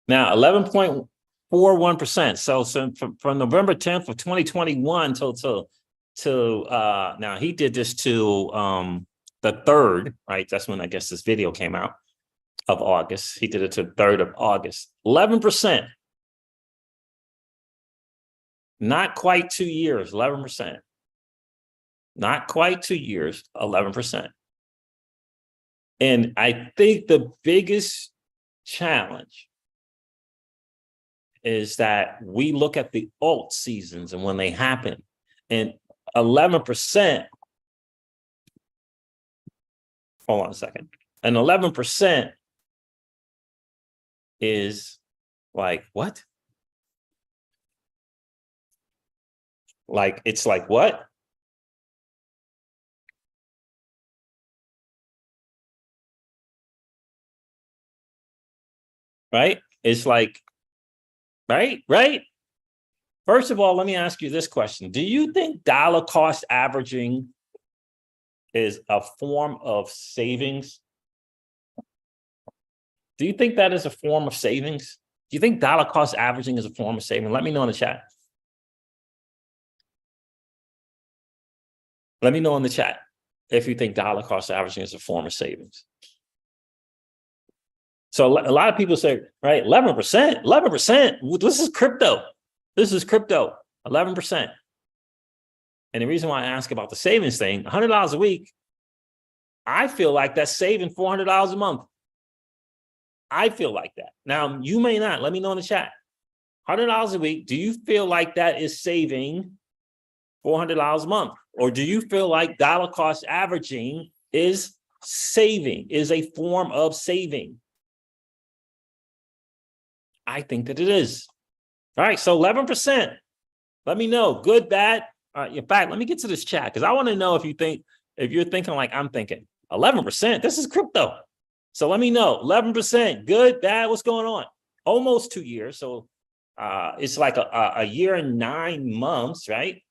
Now, 11.41%. So from November 10th of 2021 till now he did this to the 3rd, right? That's when I guess this video came out of August. He did it to the 3rd of August. 11%. Not quite 2 years, 11%. Not quite 2 years, 11%. And I think the biggest challenge is that we look at the alt seasons and when they happen, and 11%, hold on a second, and 11% is like, what? Like, it's like, what? Right? It's like, right? First of all, let me ask you this question. Do you think dollar cost averaging is a form of savings? Do you think that is a form of savings? Do you think dollar cost averaging is a form of saving? Let me know in the chat. Let me know in the chat if you think dollar cost averaging is a form of savings. So a lot of people say, right, 11%, 11%. This is crypto. This is crypto, 11%. And the reason why I ask about the savings thing, $100 a week, I feel like that's saving $400 a month. I feel like that. Now, you may not. Let me know in the chat. $100 a week, do you feel like that is saving $400 a month? Or do you feel like dollar cost averaging is saving, is a form of saving? I think that it is. All right, so 11%. Let me know, good, bad. In fact, let me get to this chat because I want to know if you're thinking like I'm thinking. 11%, this is crypto. So let me know, 11%, good, bad, what's going on? Almost 2 years, so it's like a year and 9 months, right?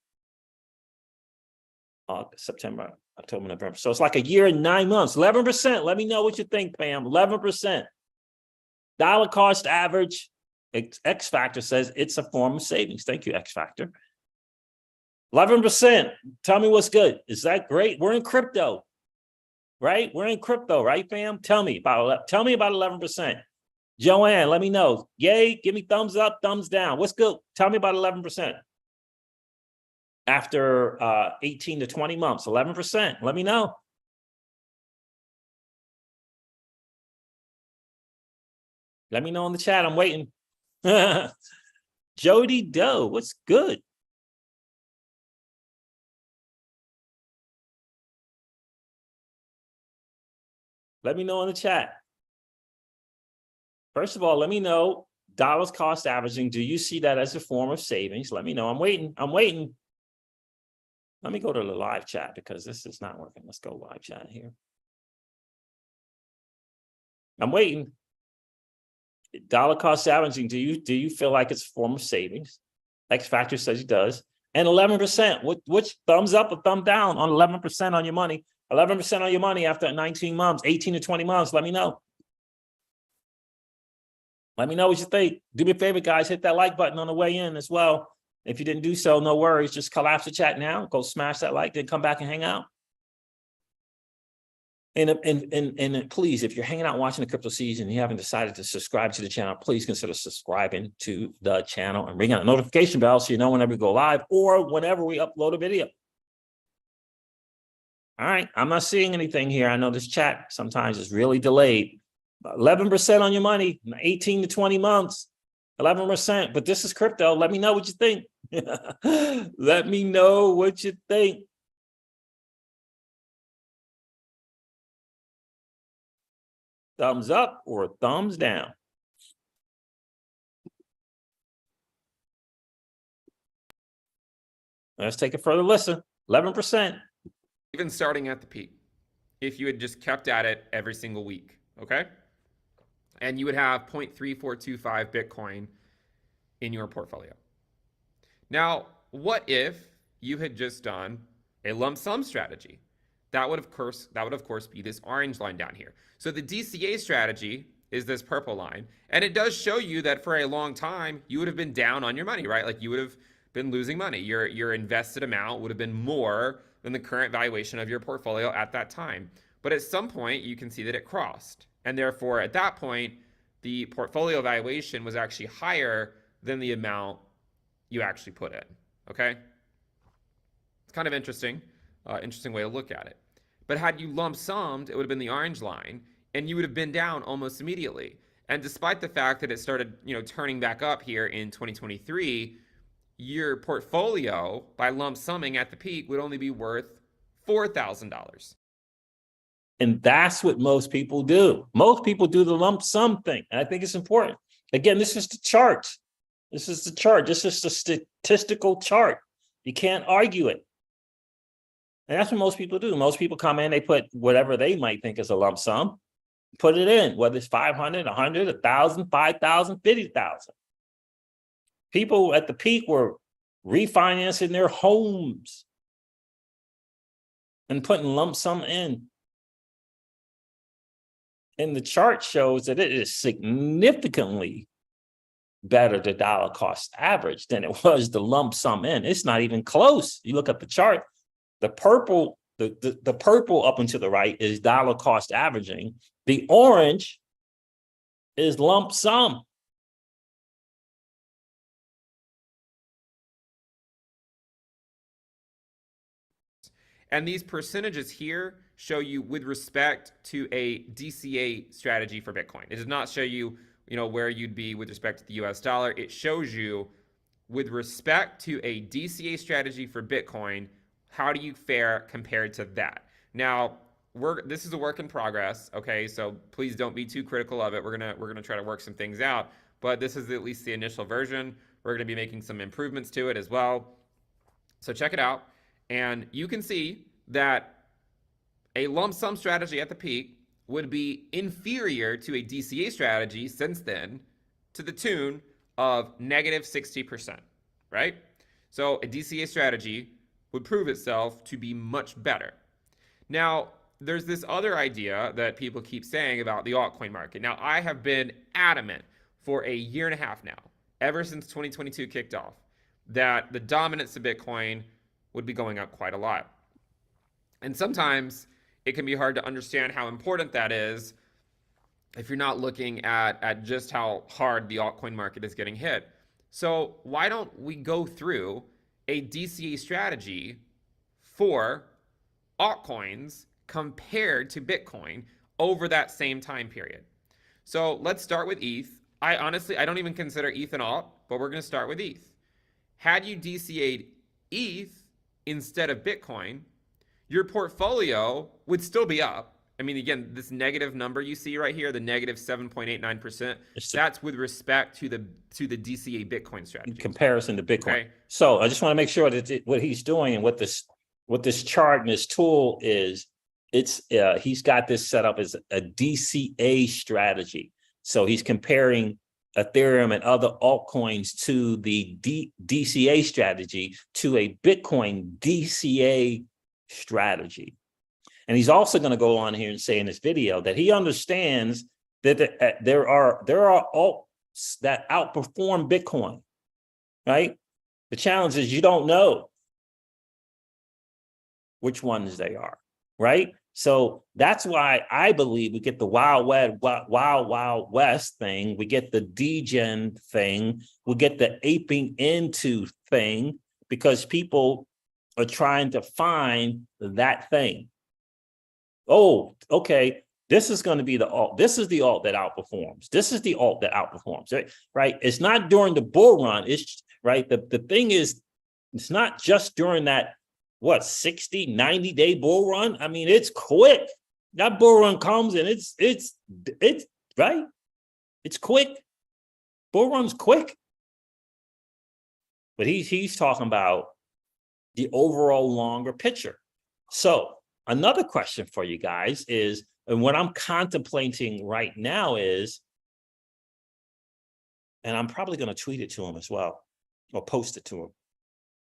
August, September, October, November. So it's like a year and 9 months, 11%. Let me know what you think, Pam, 11%. Dollar cost average, X Factor says it's a form of savings. Thank you, X Factor. 11%. Tell me what's good. Is that great? We're in crypto, right? We're in crypto, right, fam? Tell me about 11%. Joanne, let me know. Yay, give me thumbs up, thumbs down. What's good? Tell me about 11%. After 18 to 20 months, 11%. Let me know. Let me know in the chat. I'm waiting. Jody Doe, what's good? Let me know in the chat. First of all, let me know, dollars cost averaging, do you see that as a form of savings? Let me know. I'm waiting. I'm waiting. Let me go to the live chat because this is not working. Let's go live chat here. I'm waiting. Dollar cost averaging, do you feel like it's a form of savings? X Factor says it does. And 11%, which thumbs up or thumb down on 11% on your money? 11% on your money after 19 months, 18 to 20 months. Let me know. Let me know what you think. Do me a favor, guys. Hit that like button on the way in as well. If you didn't do so, no worries. Just collapse the chat now. Go smash that like, then come back and hang out. And please, if you're hanging out watching the Crypto Season and you haven't decided to subscribe to the channel, please consider subscribing to the channel and ring on a notification bell so you know whenever we go live or whenever we upload a video. All right, I'm not seeing anything here. I know this chat sometimes is really delayed. 11% on your money, 18 to 20 months, 11%. But this is crypto. Let me know what you think. Let me know what you think. Thumbs up or thumbs down. Let's take a further listen. 11%. Even starting at the peak, if you had just kept at it every single week, okay? And you would have 0.3425 Bitcoin in your portfolio. Now, what if you had just done a lump sum strategy? That would of course be this orange line down here. So the DCA strategy is this purple line, and it does show you that for a long time you would have been down on your money, right? Like you would have been losing money. Your invested amount would have been more than the current valuation of your portfolio at that time. But at some point you can see that it crossed, and therefore at that point the portfolio valuation was actually higher than the amount you actually put in. Okay, it's kind of interesting. Interesting way to look at it. But had you lump summed, it would have been the orange line, and you would have been down almost immediately. And despite the fact that it started, turning back up here in 2023, your portfolio, by lump summing at the peak, would only be worth $4,000. And that's what most people do. Most people do the lump sum thing. And I think it's important. Again, this is the chart. This is the chart. This is the statistical chart. You can't argue it. And that's what most people do. Most people come in, they put whatever they might think is a lump sum, put it in, whether it's 500, 100, 1,000, 5,000, 50,000. People at the peak were refinancing their homes and putting lump sum in. And the chart shows that it is significantly better the dollar cost average than it was the lump sum in. It's not even close. You look at the chart. The purple, the purple up and to the right is dollar cost averaging. The orange is lump sum. And these percentages here show you with respect to a DCA strategy for Bitcoin. It does not show you, where you'd be with respect to the US dollar. It shows you with respect to a DCA strategy for Bitcoin, how do you fare compared to that? Now, this is a work in progress, okay? So please don't be too critical of it. We're gonna try to work some things out, but this is at least the initial version. We're gonna be making some improvements to it as well. So check it out, and you can see that a lump sum strategy at the peak would be inferior to a DCA strategy since then, to the tune of -60%, right? So a DCA strategy would prove itself to be much better. Now, there's this other idea that people keep saying about the altcoin market. Now, I have been adamant for a year and a half now, ever since 2022 kicked off, that the dominance of Bitcoin would be going up quite a lot. And sometimes it can be hard to understand how important that is if you're not looking at just how hard the altcoin market is getting hit. So why don't we go through a DCA strategy for altcoins compared to Bitcoin over that same time period? So let's start with ETH. I don't even consider ETH an alt, but we're going to start with ETH. Had you DCA'd ETH instead of Bitcoin, your portfolio would still be up I mean, again, this negative number you see right here, the negative 7.89%, It's the that's with respect to the DCA Bitcoin strategy. comparison to Bitcoin. Okay. So I just want to make sure that what he's doing and what this chart and this tool is, he's got this set up as a DCA strategy. So he's comparing Ethereum and other altcoins to the DCA strategy to a Bitcoin DCA strategy. And he's also going to go on here and say in this video that he understands that there are alts that outperform Bitcoin, right? The challenge is you don't know which ones they are, right? So that's why I believe we get the wild west thing, we get the degen thing, we get the aping into thing, because people are trying to find that thing. Oh, okay, this is going to be the alt. This is the alt that outperforms. This is the alt that outperforms, right? It's not during the bull run. It's right. The thing is, it's not just during that, 60, 90-day bull run. I mean, it's quick. That bull run comes and it's right. It's quick. Bull run's quick. But he's talking about the overall longer picture. So another question for you guys is, and what I'm contemplating right now is, and I'm probably going to tweet it to him as well, or post it to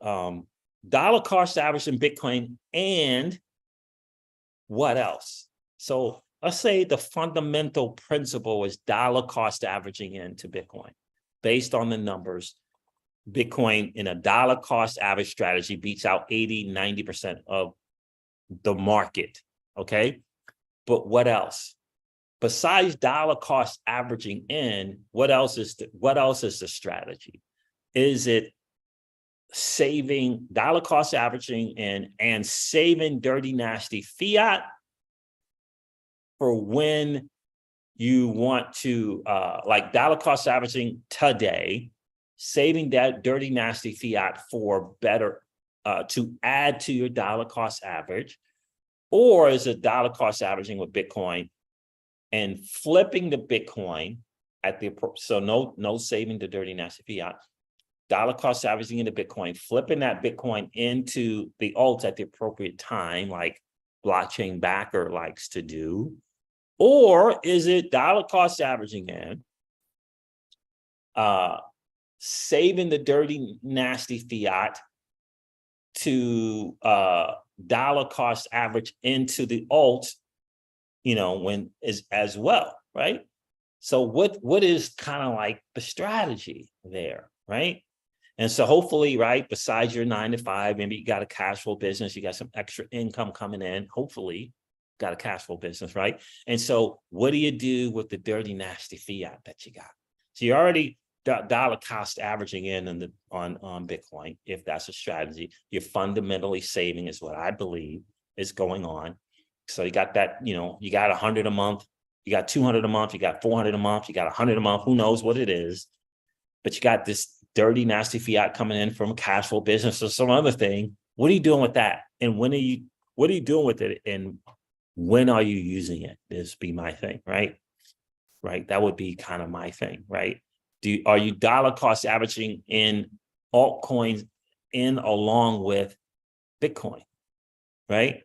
him. Dollar cost average in Bitcoin and what else? So let's say the fundamental principle is dollar cost averaging into Bitcoin. Based on the numbers, Bitcoin in a dollar cost average strategy beats out 80, 90% of the market, okay? But what else? Besides dollar cost averaging in, what else is the strategy? Is it saving dollar cost averaging in and saving dirty, nasty fiat for when you want to, like dollar cost averaging today, saving that dirty, nasty fiat for better, to add to your dollar cost average? Or is it dollar cost averaging with Bitcoin and flipping the Bitcoin at the, so no saving the dirty, nasty fiat, dollar cost averaging into Bitcoin, flipping that Bitcoin into the alts at the appropriate time, like blockchain backer likes to do? Or is it dollar cost averaging in, saving the dirty, nasty fiat to dollar cost average into the alt, when is as well, right? So what is kind of like the strategy there, right? And so hopefully, right, besides your 9 to 5, maybe you got a cash flow business, you got some extra income coming in, hopefully got a cash flow business, right? And so what do you do with the dirty, nasty fiat that you got? So you already dollar cost averaging in on Bitcoin. If that's a strategy, you're fundamentally saving is what I believe is going on. So you got that, you got 100 a month, you got 200 a month, you got 400 a month, you got 100 a month, who knows what it is, but you got this dirty, nasty fiat coming in from a cash flow business or some other thing. What are you doing with that? And what are you doing with it? And when are you using it? This be my thing, right? Right. That would be kind of my thing, right? Are you dollar cost averaging in altcoins in along with Bitcoin, right?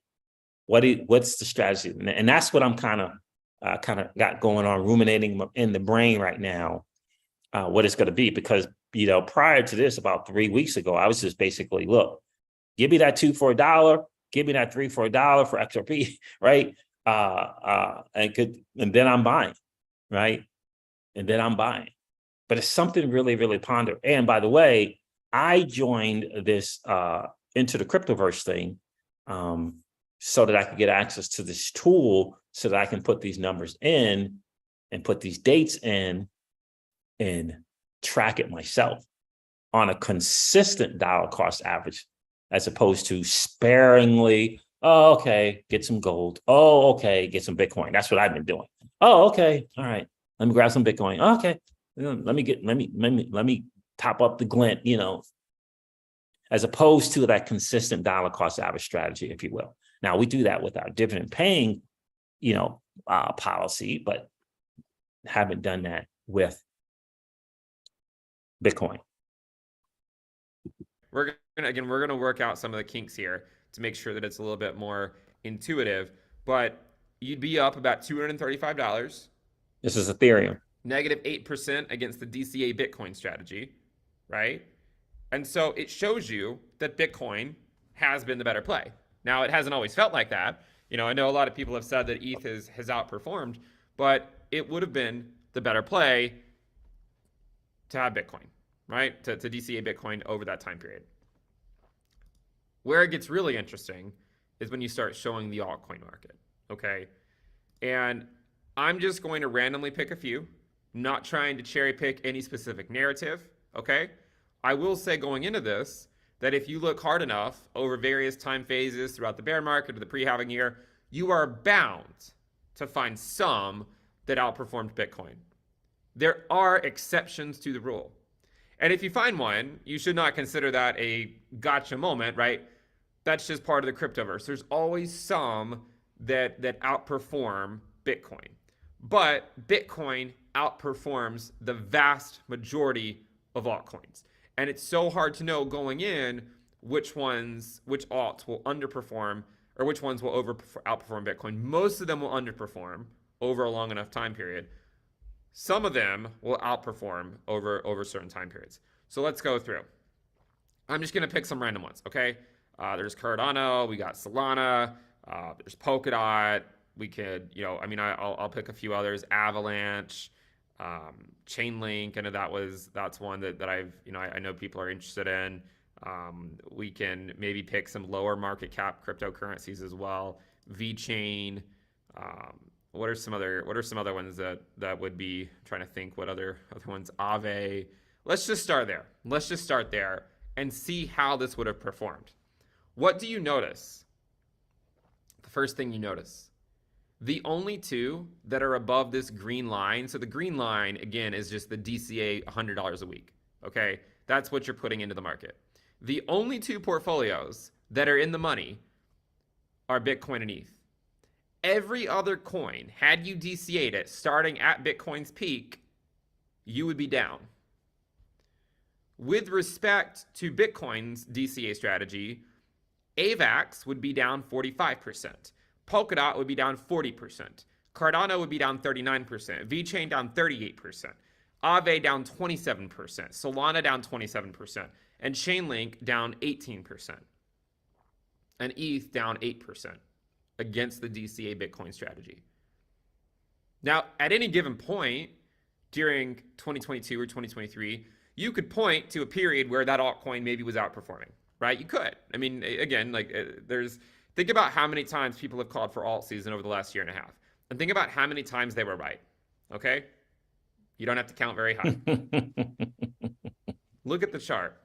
What's the strategy? And that's what I'm kind of got going on, ruminating in the brain right now, what it's going to be. Because, prior to this, about 3 weeks ago, I was just basically, look, give me that 2 for $1, give me that 3 for $1 for XRP, right? And then I'm buying, right? And then I'm buying. But it's something really, really ponder. And by the way, I joined this into the cryptoverse thing so that I could get access to this tool so that I can put these numbers in and put these dates in and track it myself on a consistent dollar cost average, as opposed to sparingly, oh, okay, get some gold. Oh, okay, get some Bitcoin. That's what I've been doing. Oh, okay, all right, let me grab some Bitcoin. Okay. Let me top up the glint, as opposed to that consistent dollar cost average strategy, if you will. Now we do that with our dividend paying policy, but haven't done that with Bitcoin. We're gonna work out some of the kinks here to make sure that it's a little bit more intuitive, but you'd be up about $235. This is Ethereum. Negative 8% against the DCA Bitcoin strategy, right? And so it shows you that Bitcoin has been the better play. Now, it hasn't always felt like that. I know a lot of people have said that ETH has outperformed, but it would have been the better play to have Bitcoin, right? To DCA Bitcoin over that time period. Where it gets really interesting is when you start showing the altcoin market, okay? And I'm just going to randomly pick a few, not trying to cherry pick any specific narrative, okay? I will say going into this that if you look hard enough over various time phases throughout the bear market or the pre-halving year, you are bound to find some that outperformed Bitcoin. There are exceptions to the rule. And if you find one, you should not consider that a gotcha moment, right? That's just part of the cryptoverse. There's always some that outperform Bitcoin. But Bitcoin outperforms the vast majority of altcoins. And it's so hard to know going in which alts will underperform or which ones will outperform Bitcoin. Most of them will underperform over a long enough time period. Some of them will outperform over certain time periods. So let's go through. I'm just going to pick some random ones, okay? There's Cardano, we got Solana, there's Polkadot. We could, I'll pick a few others. Avalanche, Chainlink. I know that's one that I know people are interested in. We can maybe pick some lower market cap cryptocurrencies as well. VeChain. What are some other ones that would be, I'm trying to think what other ones? Aave. Let's just start there and see how this would have performed. What do you notice? The first thing you notice, the only two that are above this green line, so the green line, again, is just the DCA $100 a week, okay? That's what you're putting into the market. The only two portfolios that are in the money are Bitcoin and ETH. Every other coin, had you DCA'd it starting at Bitcoin's peak, you would be down. With respect to Bitcoin's DCA strategy, AVAX would be down 45%. Polkadot would be down 40%. Cardano would be down 39%. VeChain down 38%. Aave down 27%. Solana down 27%. And Chainlink down 18%. And ETH down 8% against the DCA Bitcoin strategy. Now, at any given point during 2022 or 2023, you could point to a period where that altcoin maybe was outperforming, right? You could. I mean, again, think about how many times people have called for alt season over the last year and a half. And think about how many times they were right, okay? You don't have to count very high. Look at the chart.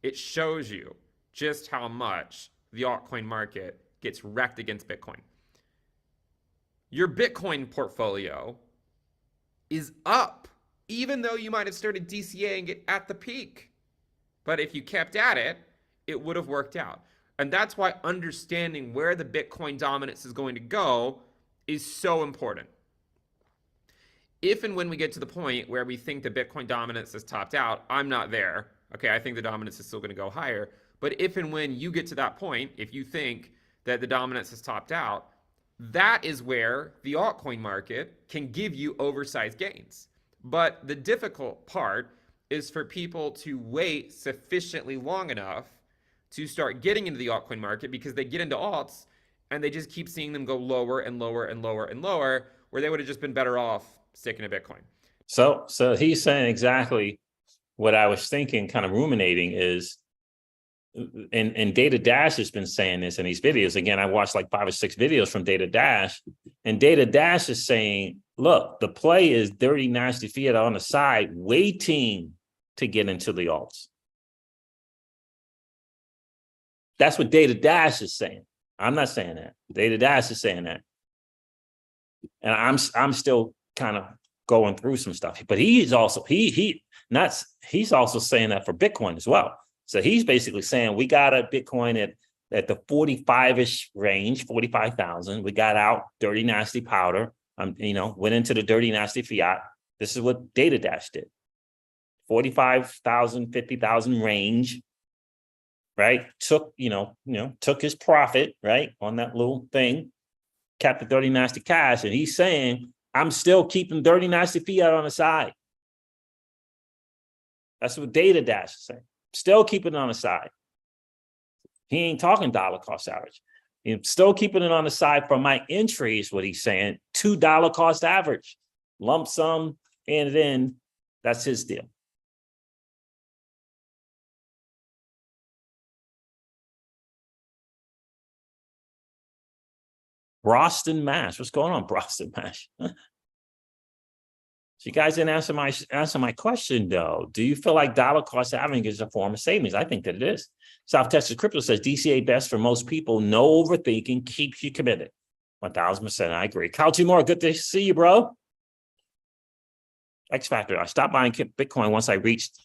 It shows you just how much the altcoin market gets wrecked against Bitcoin. Your Bitcoin portfolio is up, even though you might have started DCAing it at the peak. But if you kept at it, it would have worked out. And that's why understanding where the Bitcoin dominance is going to go is so important. If and when we get to the point where we think the Bitcoin dominance is topped out, I'm not there. Okay, I think the dominance is still going to go higher. But if and when you get to that point, if you think that the dominance is topped out, that is where the altcoin market can give you oversized gains. But the difficult part is for people to wait sufficiently long enough to start getting into the altcoin market, because they get into alts and they just keep seeing them go lower and lower and lower and lower, where they would have just been better off sticking to Bitcoin. So he's saying exactly what I was thinking, kind of ruminating is, and Data Dash has been saying this in these videos. Again, I watched like 5 or 6 videos from Data Dash, and Data Dash is saying, look, the play is dirty, nasty fiat on the side, waiting to get into the alts. That's what Data Dash is saying. I'm not saying that. Data Dash is saying that. And I'm still kind of going through some stuff. But he's also he's also saying that for Bitcoin as well. So he's basically saying we got a Bitcoin at at the 45-ish range, 45,000. We got out dirty, nasty powder. Went into the dirty, nasty fiat. This is what Data Dash did. 45,000, 50,000 range, right? Took his profit, right, on that little thing, kept the dirty, nasty cash. And he's saying, I'm still keeping dirty, nasty fiat on the side. That's what Data Dash is saying. Still keeping it on the side. He ain't talking dollar cost average. He's still keeping it on the side for my entry is what he's saying. $2 cost average. Lump sum, and then that's his deal. Boston, Mass. What's going on, Boston, Mass? So you guys didn't answer my question, though. Do you feel like dollar cost averaging is a form of savings? I think that it is. South Texas Crypto says DCA best for most people. No overthinking, keeps you committed. 1,000%. I agree. Kyle Timor, good to see you, bro. X Factor. I stopped buying Bitcoin once I reached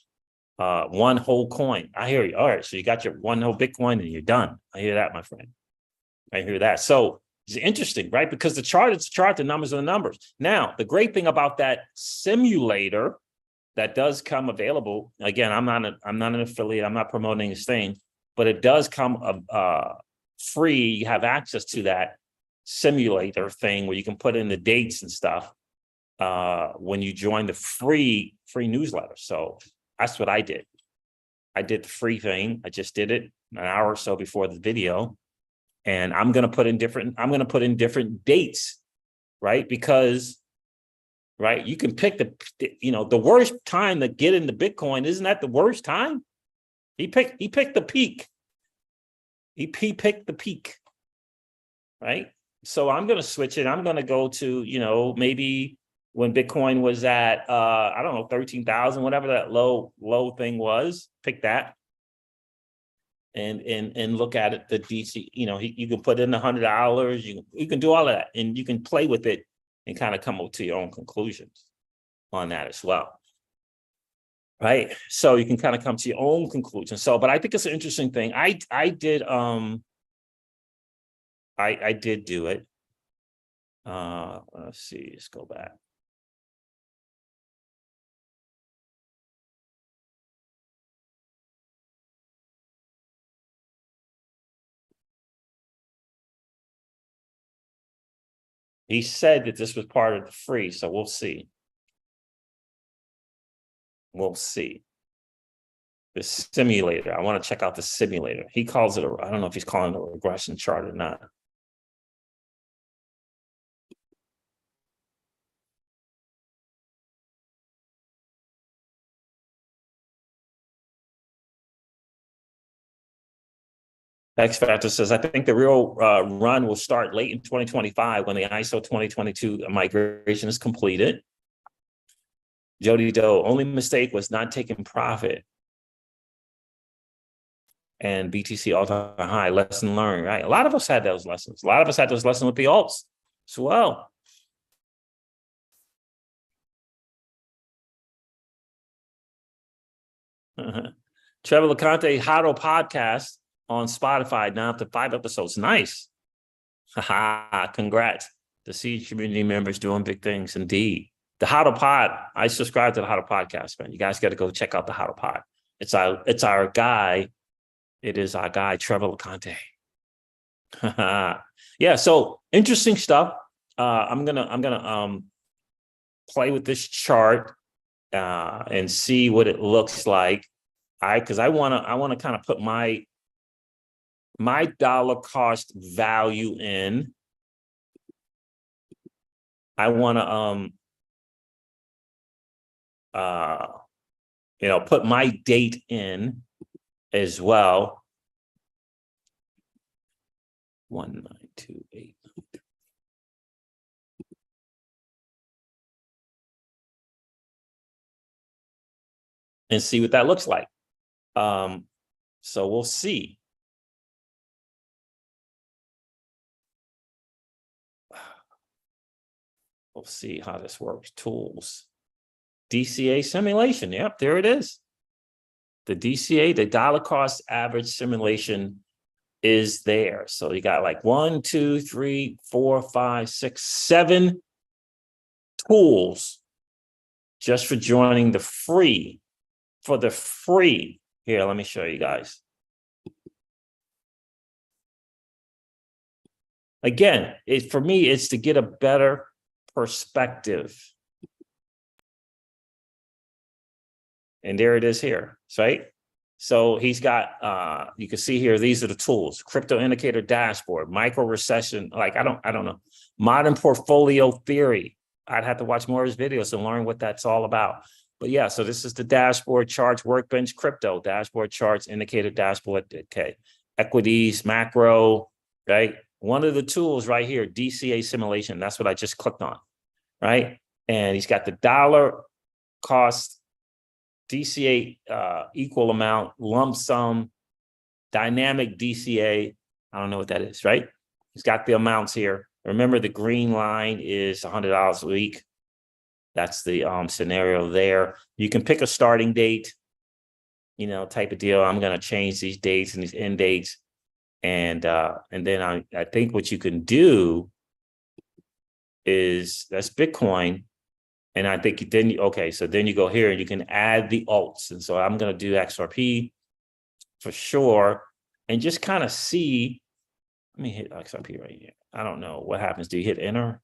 one whole coin. I hear you. All right. So you got your one whole Bitcoin and you're done. I hear that, my friend. I hear that. So it's interesting, right? Because the chart is the chart, the numbers are the numbers. Now, the great thing about that simulator that does come available, again, I'm not an affiliate, I'm not promoting this thing, but it does come free. You have access to that simulator thing where you can put in the dates and stuff when you join the free newsletter. So that's what I did. I did the free thing. I just did it an hour or so before the video. And I'm going to put in different dates, right? Because, right, you can pick the worst time to get into Bitcoin. Isn't that the worst time? He picked the peak. He picked the peak, right? So I'm going to switch it. I'm going to go to, maybe when Bitcoin was at, 13,000, whatever that low thing was, pick that. And look at it, the DC, you can put in $100, you can do all of that, and you can play with it and kind of come up to your own conclusions on that as well. Right. So you can kind of come to your own conclusion. So, but I think it's an interesting thing. I did do it. Let's see, let's go back. He said that this was part of the free, so we'll see. We'll see. The simulator. I want to check out the simulator. He calls it I don't know if he's calling it a regression chart or not. X Factor says, I think the real run will start late in 2025 when the ISO 2022 migration is completed. Jody Doe, only mistake was not taking profit. And BTC all-time high, lesson learned, right? A lot of us had those lessons. A lot of us had those lessons with the alts as well. Trevor LeConte, Hado podcast on Spotify, now up to 5 episodes. Nice. Congrats. The Siege community members doing big things indeed. The Hado Pod, I subscribe to the Hado podcast, man. You guys got to go check out the Hado Pod. It's our guy. It is our guy, Trevor LeConte. Yeah, so interesting stuff. I'm gonna play with this chart and see what it looks like. Because I wanna kind of put my dollar cost value in. I want to put my date in as well. 1928. And see what that looks like. So we'll see. We'll see how this works. Tools. DCA simulation. Yep, there it is. The DCA, the dollar cost average simulation, is there. So you got like 1, 2, 3, 4, 5, 6, 7 tools just for joining the free. For the free. Here, let me show you guys. Again, for me, it's to get a better perspective. And there it is here, right? So he's got, you can see here, these are the tools: crypto indicator dashboard, micro recession. Like, I don't know. Modern portfolio theory. I'd have to watch more of his videos and learn what that's all about. But yeah, so this is the dashboard, charts, workbench, crypto, dashboard, charts, indicator dashboard. Okay. Equities, macro, right? One of the tools right here, DCA simulation. That's what I just clicked on, right? And he's got the dollar cost, DCA equal amount, lump sum, dynamic DCA. I don't know what that is, right? He's got the amounts here. Remember, the green line is $100 a week. That's the scenario there. You can pick a starting date, you know, type of deal. I'm going to change these dates and these end dates. And then I think what you can do is, that's Bitcoin. And I think then, okay, so then you go here and you can add the alts. And so I'm going to do XRP for sure. And just kind of see, let me hit XRP right here. I don't know what happens. Do you hit enter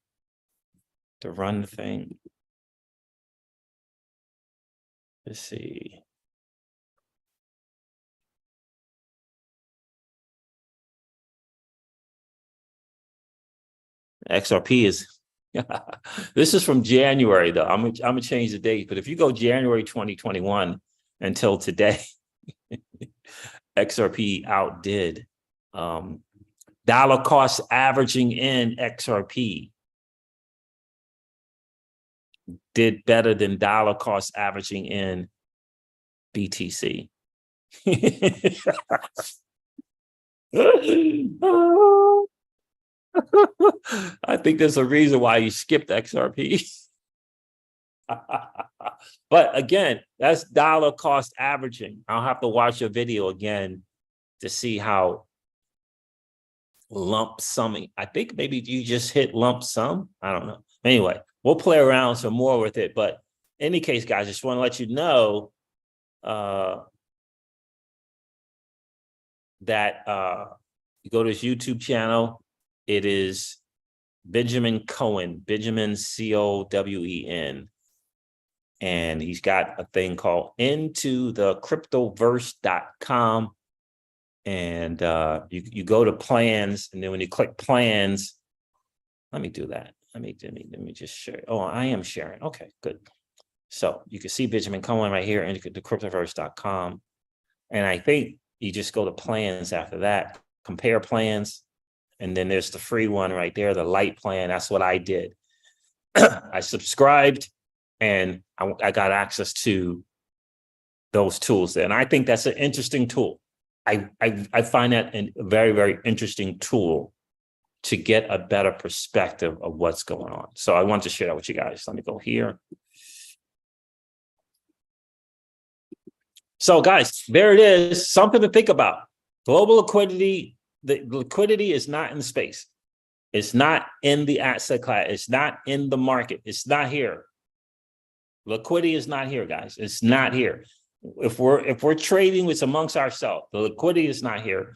to run the thing? Let's see. XRP is, this is from January though. I'm gonna change the date, but if you go January 2021 until today, XRP outdid dollar cost averaging in XRP did better than dollar cost averaging in BTC. I think there's a reason why you skipped XRP. But again, that's dollar cost averaging. I'll have to watch your video again to see how lump summing. I think maybe you just hit lump sum. I don't know. Anyway, we'll play around some more with it. But in any case, guys, just want to let you know that you go to his YouTube channel. It is Benjamin Cowen, Benjamin Cowen. And he's got a thing called intothecryptoverse.com. And you go to plans, and then when you click plans, let me do that. Let me just share. Oh, I am sharing. Okay, good. So you can see Benjamin Cowen right here, intothecryptoverse.com. And I think you just go to plans after that, compare plans. And then there's the free one right there, the light plan. That's what I did. I subscribed and I got access to those tools there. And I think that's an interesting tool. I find that a very, very interesting tool to get a better perspective of what's going on. So I want to share that with you guys. Let me go here. So guys, there it is. Something to think about. Global liquidity. The liquidity is not in the space. It's not in the asset class. It's not in the market. It's not here. Liquidity is not here, guys. It's not here. If we're trading with amongst ourselves, the liquidity is not here.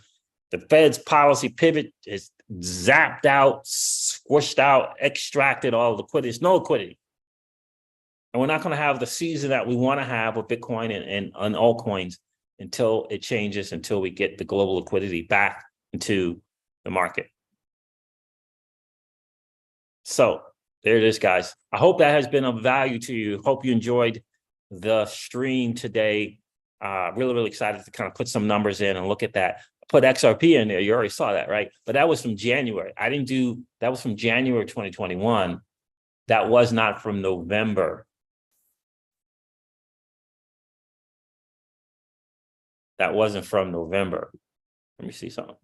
The Fed's policy pivot is zapped out, squished out, extracted all liquidity. There's no liquidity. And we're not going to have the season that we want to have with Bitcoin and altcoins until it changes, until we get the global liquidity back into the market. So there it is, guys. I hope that has been of value to you. Hope you enjoyed the stream today. Really, really excited to kind of put some numbers in and look at that. Put XRP in there. You already saw that, right? But that was from January. That was from January 2021. That was not from November. That wasn't from November. Let me see something.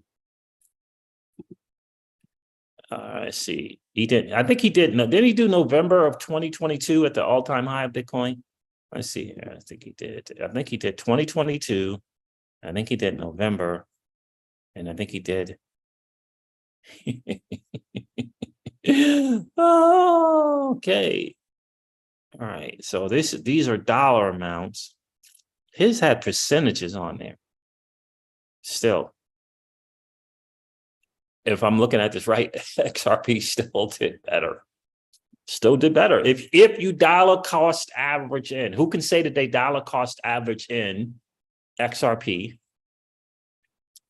Let's see. He did. I think he did. Did he do November of 2022 at the all-time high of Bitcoin? Let's see here. I think he did. I think he did 2022. I think he did November. And I think he did. Oh, okay. All right. So these are dollar amounts. His had percentages on there. Still, if I'm looking at this right, XRP still did better. Still did better. If you dollar cost average in, who can say that they dollar cost average in XRP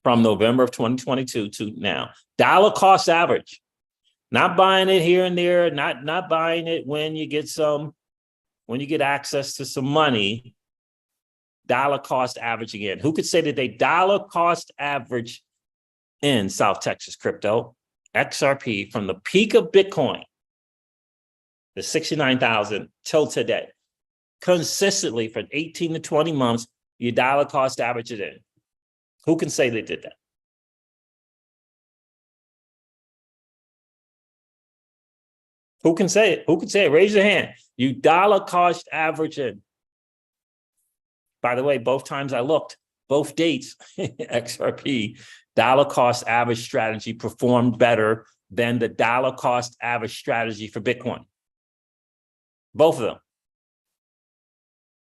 from November of 2022 to now? Dollar cost average. Not buying it here and there, not buying it when you get access to some money. Dollar cost average again. Who could say that they dollar cost average in South Texas crypto, XRP, from the peak of Bitcoin, the 69,000 till today, consistently for 18 to 20 months, you dollar cost average it in? Who can say they did that? Who can say it? Who can say it? Raise your hand. You dollar cost average in. By the way, both times I looked, both dates, XRP, dollar cost average strategy performed better than the dollar cost average strategy for Bitcoin. Both of them.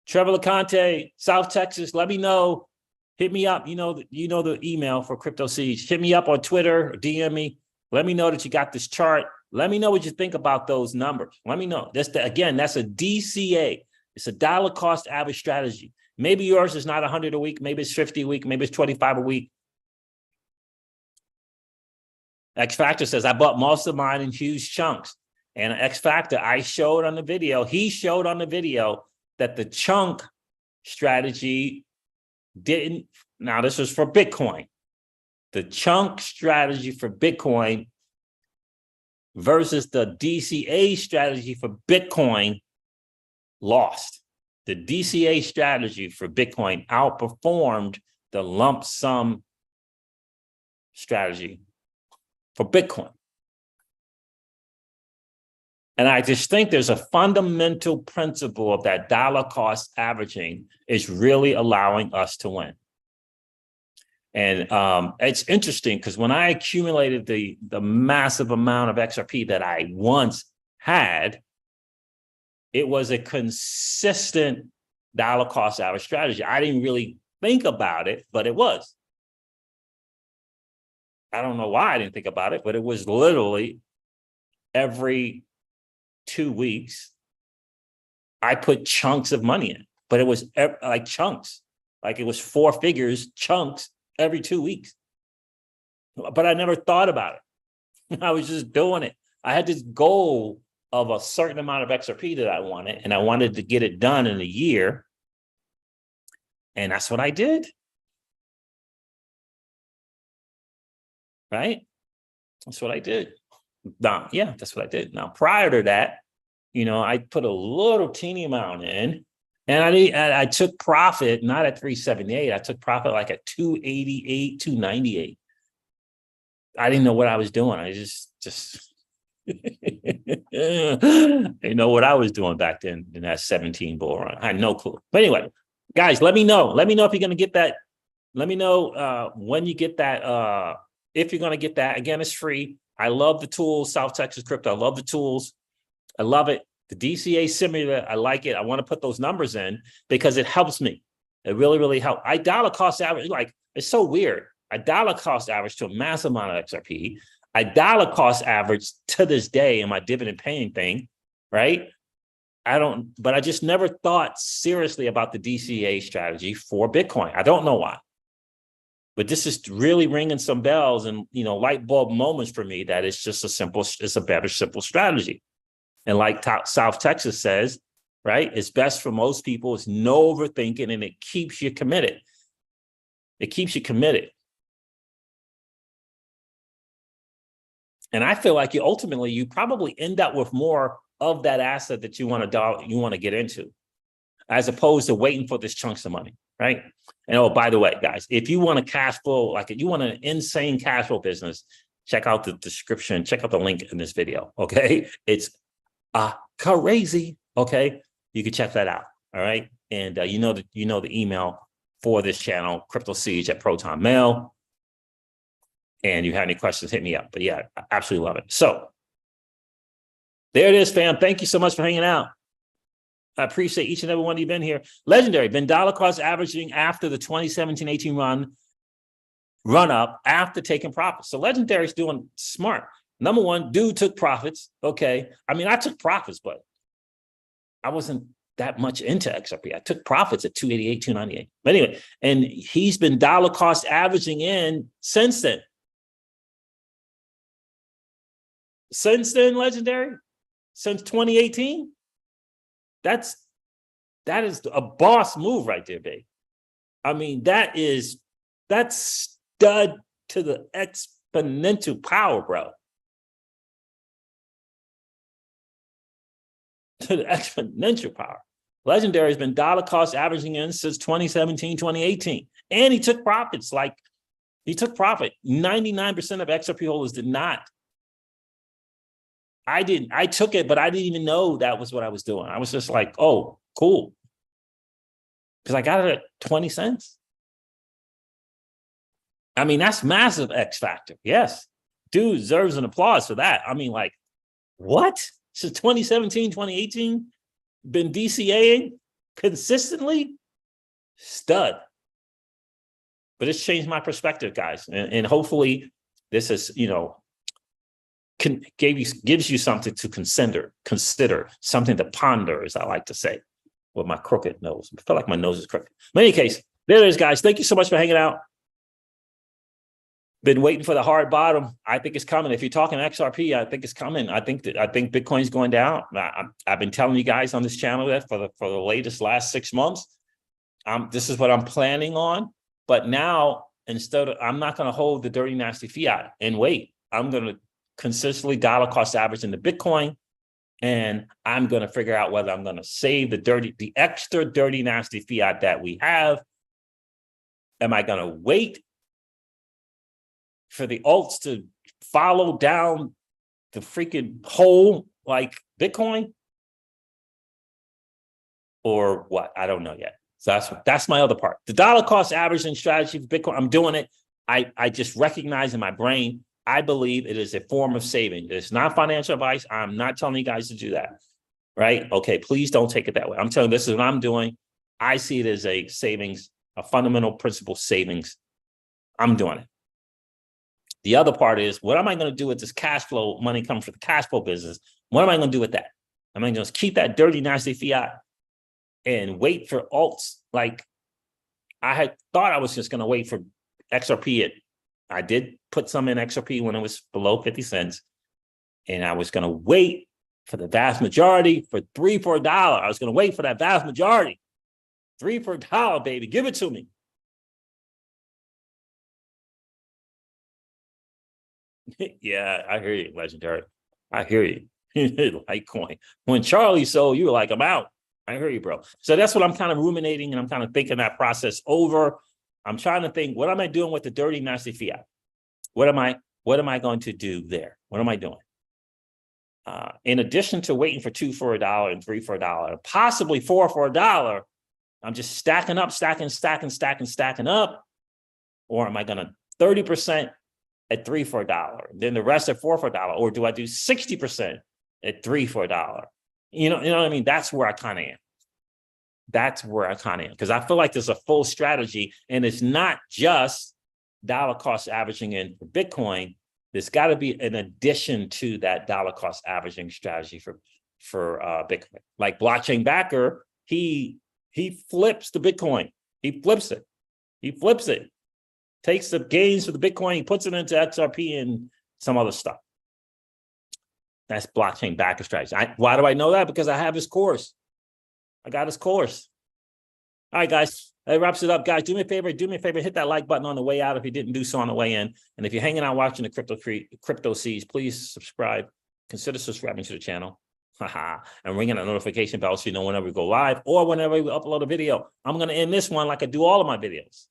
Trevor LeConte, South Texas, let me know. Hit me up. You know the email for Crypto Siege. Hit me up on Twitter or DM me. Let me know that you got this chart. Let me know what you think about those numbers. Let me know. That's a DCA. It's a dollar cost average strategy. Maybe yours is not 100 a week. Maybe it's 50 a week. Maybe it's 25 a week. X Factor says, I bought most of mine in huge chunks. And X Factor, he showed on the video that the chunk strategy didn't. Now, this was for Bitcoin. The chunk strategy for Bitcoin versus the DCA strategy for Bitcoin lost. The DCA strategy for Bitcoin outperformed the lump sum strategy for Bitcoin. And I just think there's a fundamental principle of that dollar cost averaging is really allowing us to win. And it's interesting because when I accumulated the massive amount of XRP that I once had, it was a consistent dollar cost average strategy. I didn't really think about it, but it was. I don't know why I didn't think about it, but it was literally every 2 weeks, I put chunks of money in, but it was like chunks, like it was 4 figures, chunks every 2 weeks. But I never thought about it. I was just doing it. I had this goal of a certain amount of XRP that I wanted, and I wanted to get it done in a year. And that's what I did. Right? That's what I did. Now, yeah, that's what I did. Now, prior to that, I put a little teeny amount in, and I took profit, not at 378. I took profit like at 288, 298. I didn't know what I was doing. I just didn't know what I was doing back then in that 17 bull run. I had no clue. But anyway, guys, let me know. Let me know if you're going to get that. Let me know when you get that. If you're going to get that. Again, it's free. I love the tools, South Texas Crypto. I love the tools. I love it. The DCA simulator, I like it. I want to put those numbers in because it helps me. It really, really helps. I dollar cost average, like, it's so weird. I dollar cost average to a massive amount of XRP. I dollar cost average to this day in my dividend paying thing, right? But I just never thought seriously about the DCA strategy for Bitcoin. I don't know why. But this is really ringing some bells and, light bulb moments for me that it's just it's a better, simple strategy. And like South Texas says, right, it's best for most people. It's no overthinking and it keeps you committed. It keeps you committed. And I feel like you probably end up with more of that asset that you want to get into, as opposed to waiting for this chunks of money, right? And oh, by the way, guys, if you want a cash flow, like if you want an insane cash flow business, check out the description, check out the link in this video, okay? It's crazy, okay? You can check that out, all right? And you know the email for this channel, CryptoSiege@ProtonMail. And you have any questions, hit me up. But yeah, I absolutely love it. So there it is, fam. Thank you so much for hanging out. I appreciate each and every one of you been here. Legendary, been dollar cost averaging after the 2017-18 run up after taking profits. So Legendary's doing smart. Number one, dude took profits. Okay. I mean, I took profits, but I wasn't that much into XRP. I took profits at 288, 298. But anyway, and he's been dollar cost averaging in since then. Since then, Legendary, since 2018, that is a boss move right there, babe. I mean, that's stud to the exponential power, bro. To the exponential power. Legendary has been dollar cost averaging in since 2017, 2018. And he took profits. Like, he took profit. 99% of XRP holders did not. I didn't. I took it, but I didn't even know that was what I was doing. I was just like, oh, cool. Because I got it at 20 cents. I mean, that's massive X factor. Yes. Dude deserves an applause for that. I mean, like, what? Since 2017, 2018, been DCAing consistently? Stud. But it's changed my perspective, guys. And hopefully this is, you know, gives you something to consider, something to ponder, as I like to say, with my crooked nose. I feel like my nose is crooked. In any case, there it is, guys. Thank you so much for hanging out. Been waiting for the hard bottom. I think it's coming. If you're talking XRP, I think it's coming. I think Bitcoin's going down. I've been telling you guys on this channel that for the latest last 6 months. This is what I'm planning on. But now, I'm not going to hold the dirty, nasty fiat and wait. I'm going to consistently dollar cost average into Bitcoin, and I'm going to figure out whether I'm going to save the extra dirty, nasty fiat that we have. Am I going to wait for the alts to follow down the freaking hole like Bitcoin? Or what? I don't know yet. So that's my other part. The dollar cost averaging strategy for Bitcoin, I'm doing it. I just recognize in my brain, I believe it is a form of saving. It's not financial advice. I'm not telling you guys to do that, right? Okay, please don't take it that way. I'm telling you, this is what I'm doing. I see it as a savings, a fundamental principle savings. I'm doing it. The other part is, what am I going to do with this cash flow, money coming from the cash flow business? What am I going to do with that? Am I going to keep that dirty, nasty fiat and wait for alts? Like, I had thought I was just going to wait for XRP. I did put some in XRP when it was below 50 cents. And I was going to wait for the vast majority for $3 for $1. I was going to wait for that vast majority. $3 for $1, baby. Give it to me. Yeah, I hear you, Legendary. I hear you. Litecoin. When Charlie sold, you were like, I'm out. I hear you, bro. So that's what I'm kind of ruminating, and I'm kind of thinking that process over. I'm trying to think, what am I doing with the dirty, nasty fiat? What am I going to do there? What am I doing? In addition to waiting for $2 for $1 and $3 for $1, possibly $4 for $1, I'm just stacking up, stacking up. Or am I going to 30% at $3 for $1, then the rest at $4 for $1? Or do I do 60% at $3 for $1? You know what I mean? That's where I kind of am. That's where I kind of am, because I feel like there's a full strategy, and it's not just dollar cost averaging in Bitcoin. There's got to be an addition to that dollar cost averaging strategy for Bitcoin. Like blockchain backer, he flips the Bitcoin. He flips it. Takes the gains for the Bitcoin, he puts it into XRP and some other stuff. That's blockchain backer strategy. Why do I know that? Because I have his course. I got his course. All right, guys, that wraps it up. Guys, do me a favor, hit that like button on the way out if you didn't do so on the way in. And if you're hanging out watching the Crypto Seeds, please subscribe. Consider subscribing to the channel. And ringing that notification bell so you know whenever we go live or whenever we upload a video. I'm going to end this one like I do all of my videos.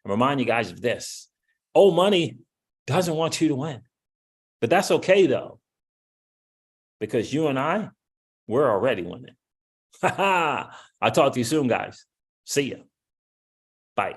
And remind you guys of this. Old money doesn't want you to win. But that's okay, though. Because you and I, we're already winning. I'll talk to you soon, guys. See ya. Bye.